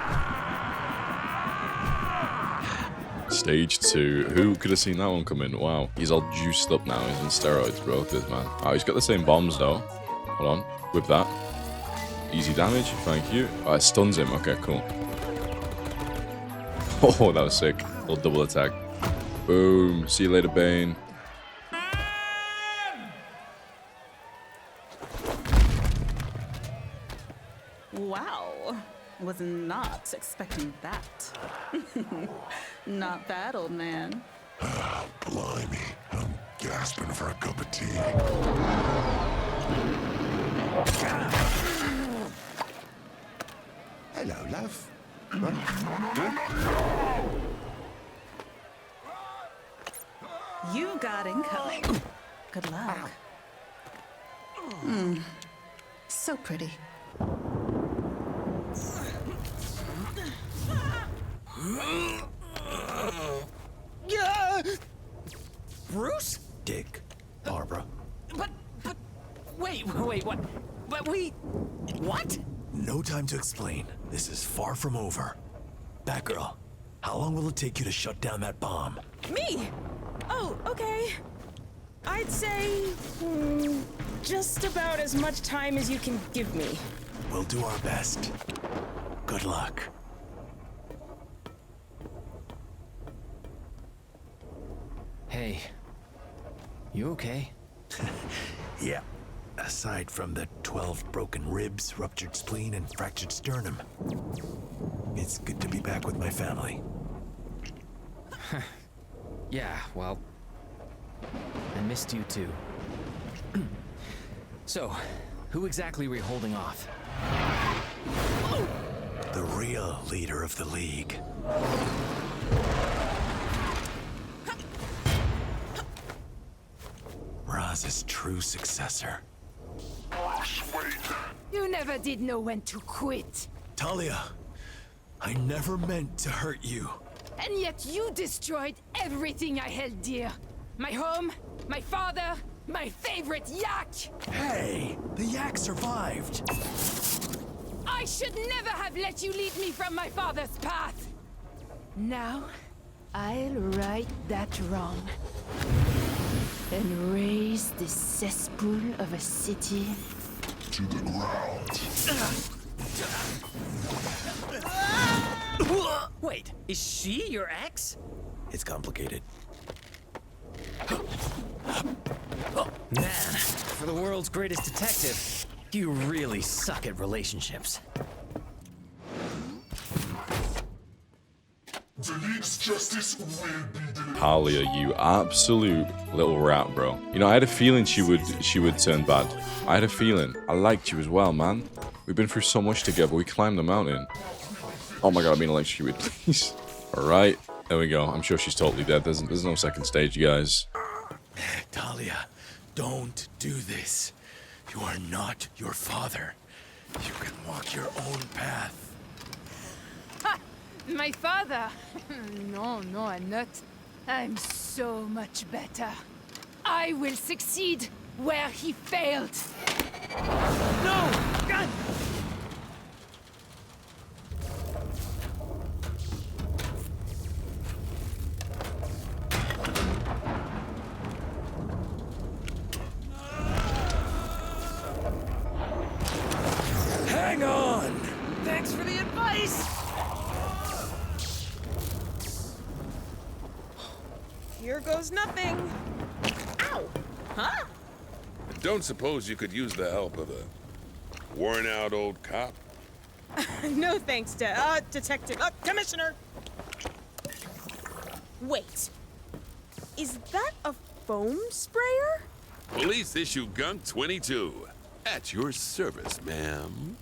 Stage 2. Who could have seen that one coming? Wow. He's all juiced up now. He's on steroids, bro. This man. Oh, he's got the same bombs, though. Hold on. Whip that. Easy damage. Thank you. Oh, it stuns him. Okay, cool. Oh, that was sick. Little double attack. Boom. See you later, Bane. Wow. Was not expecting that. Not bad, old man. Blimey, I'm gasping for a cup of tea. Hello, love. You got incoming. Good luck. So pretty. Bruce? Dick. Barbara. But, wait, what? But what? No time to explain. This is far from over. Batgirl, how long will it take you to shut down that bomb? Me? Oh, okay. I'd say just about as much time as you can give me. We'll do our best. Good luck. Hey, you okay? Yeah. Aside from the 12 broken ribs, ruptured spleen, and fractured sternum. It's good to be back with my family. Yeah, well, I missed you too. So, who exactly were you holding off? The real leader of the League. Raz's true successor. You never did know when to quit. Talia, I never meant to hurt you. And yet you destroyed everything I held dear. My home, my father, my favorite yak! Hey, the yak survived. I should never have let you lead me from my father's path. Now, I'll right that wrong. And raise this cesspool of a city to the ground. Wait, is she your ex? It's complicated. Man, for the world's greatest detective, you really suck at relationships. The League's justice will be delivered. Talia, you absolute little rat, bro. You know, I had a feeling she would turn bad. I had a feeling. I liked you as well, man. We've been through so much together. We climbed the mountain. Oh my god, I'm being electrocuted, please. Alright, there we go. I'm sure she's totally dead. There's no second stage, you guys. Talia, don't do this. You are not your father. You can walk your own path. Ha! My father? No, I'm not. I'm so much better. I will succeed where he failed. No! God! Hang on! Thanks for the advice! Here goes nothing. Ow! Huh? I don't suppose you could use the help of a worn-out old cop? No thanks, Detective. Commissioner! Wait. Is that a foam sprayer? Police issue Gunk 22. At your service, ma'am.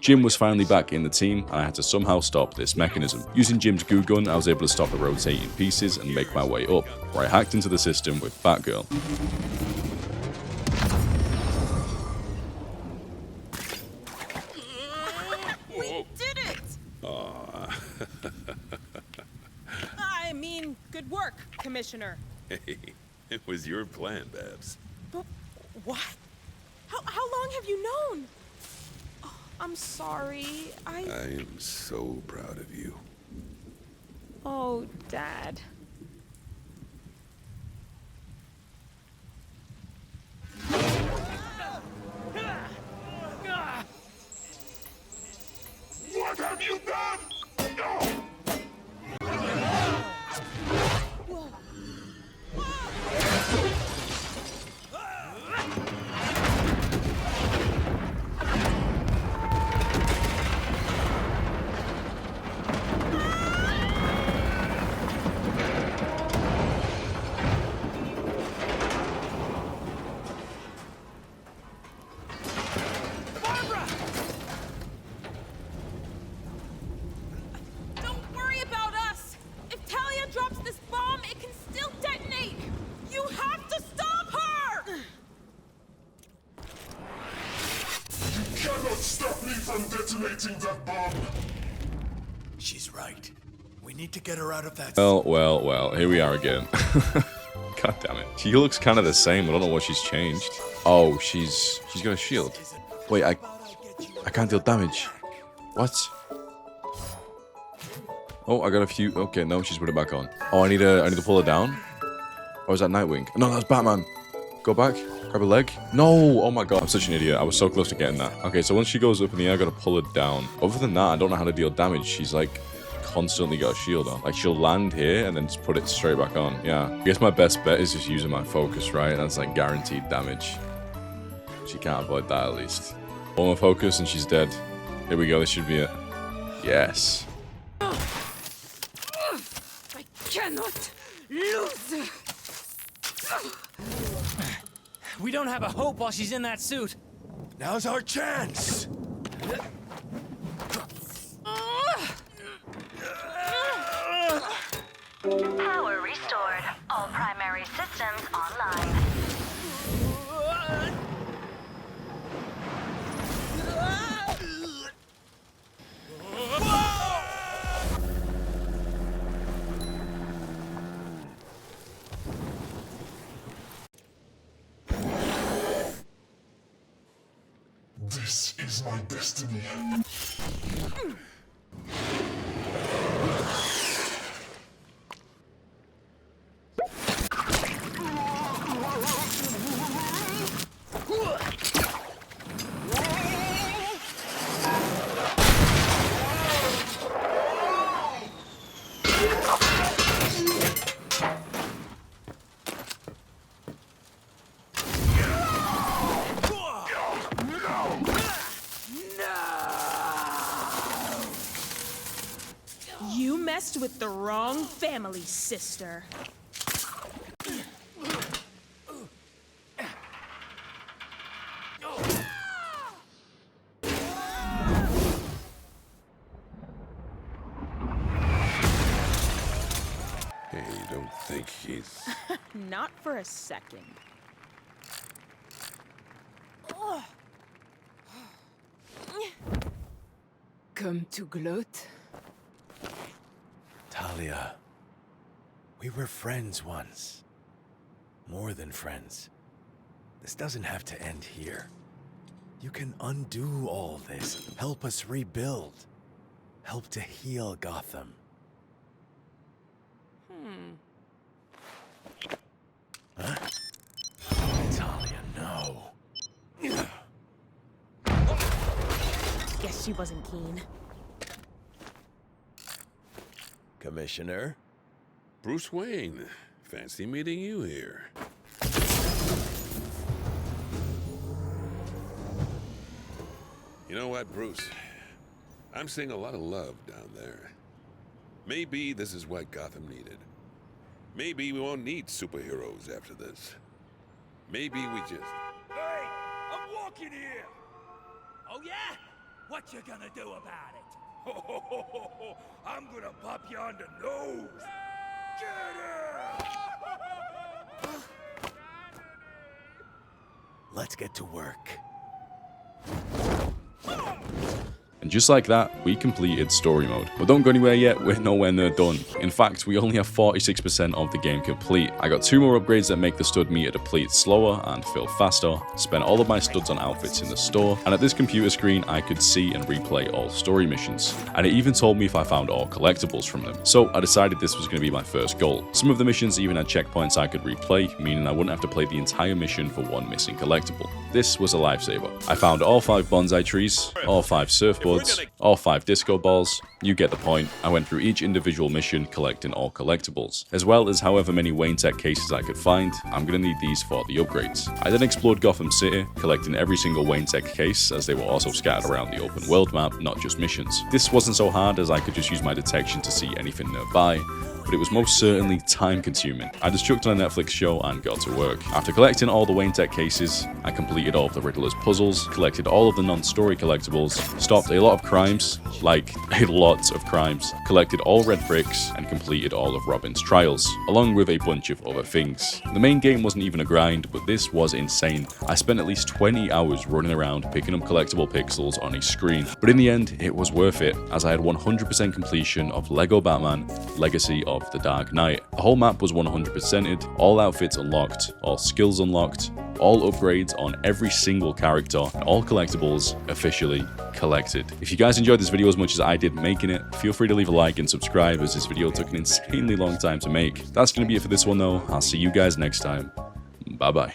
Jim was finally back in the team, and I had to somehow stop this mechanism. Using Jim's goo gun, I was able to stop the rotating pieces and make my way up, where I hacked into the system with Batgirl. We did it! Aw. I mean, good work, Commissioner. Hey, it was your plan, Babs. But what? How long have you known? Oh, I'm sorry. I am so proud of you. Oh, Dad. What have you done? Don't worry about us. If Talia drops this bomb, it can still detonate. You have to stop her! You cannot stop me from detonating that bomb. She's right. We need to get her out of that. Well, here we are again. God damn it. She looks kind of the same. I don't know what she's changed. Oh, she's got a shield. Wait, I can't deal damage. What? Oh, I got a few. Okay, no, she's put it back on. Oh, I need to pull her down. Or is that Nightwing? No, that's Batman. Go back. Grab a leg. No! Oh my god, I'm such an idiot. I was so close to getting that. Okay, so once she goes up in the air, I gotta pull her down. Other than that, I don't know how to deal damage. She's like constantly got a shield on. Like she'll land here and then just put it straight back on. Yeah. I guess my best bet is just using my focus, right? That's like guaranteed damage. She can't avoid that at least. One more focus and she's dead. Here we go, this should be it. Yes. I cannot lose. We don't have a hope while she's in that suit. Now's our chance. Power restored. All primary systems online. This is my destiny. messed with the wrong family, sister. Hey, you don't think he's... Not for a second. Come to gloat? Talia, we were friends once. More than friends. This doesn't have to end here. You can undo all this, help us rebuild, help to heal Gotham. Huh? Talia, no. Guess she wasn't keen. Commissioner? Bruce Wayne. Fancy meeting you here. You know what, Bruce? I'm seeing a lot of love down there. Maybe this is what Gotham needed. Maybe we won't need superheroes after this. Maybe we just... Hey, I'm walking here. Oh yeah? What you gonna do about it? I'm gonna pop you on the nose. Get him! Let's get to work. And just like that, we completed story mode. But don't go anywhere yet, we're nowhere near done. In fact, we only have 46% of the game complete. I got 2 more upgrades that make the stud meter deplete slower and fill faster, spent all of my studs on outfits in the store, and at this computer screen I could see and replay all story missions. And it even told me if I found all collectibles from them. So I decided this was going to be my first goal. Some of the missions even had checkpoints I could replay, meaning I wouldn't have to play the entire mission for one missing collectible. This was a lifesaver. I found all 5 bonsai trees, all 5 surfboards, all 5 disco balls. You get the point. I went through each individual mission collecting all collectibles, as well as however many Wayne Tech cases I could find. I'm gonna need these for the upgrades. I then explored Gotham City, collecting every single Wayne Tech case, as they were also scattered around the open world map, not just missions. This wasn't so hard as I could just use my detection to see anything nearby, but it was most certainly time consuming. I just chucked on a Netflix show and got to work. After collecting all the Wayne Tech cases, I completed all of the Riddler's puzzles, collected all of the non-story collectibles, stopped a lot of crimes, like a lot of crimes, collected all red bricks, and completed all of Robin's trials, along with a bunch of other things. The main game wasn't even a grind, but this was insane. I spent at least 20 hours running around picking up collectible pixels on a screen, but in the end, it was worth it, as I had 100% completion of Lego Batman Legacy of the Dark Knight. The whole map was 100%ed, all outfits unlocked, all skills unlocked, all upgrades on every single character, and all collectibles officially collected. If you guys enjoyed this video as much as I did making it, feel free to leave a like and subscribe, as this video took an insanely long time to make. That's going to be it for this one though. I'll see you guys next time. Bye bye.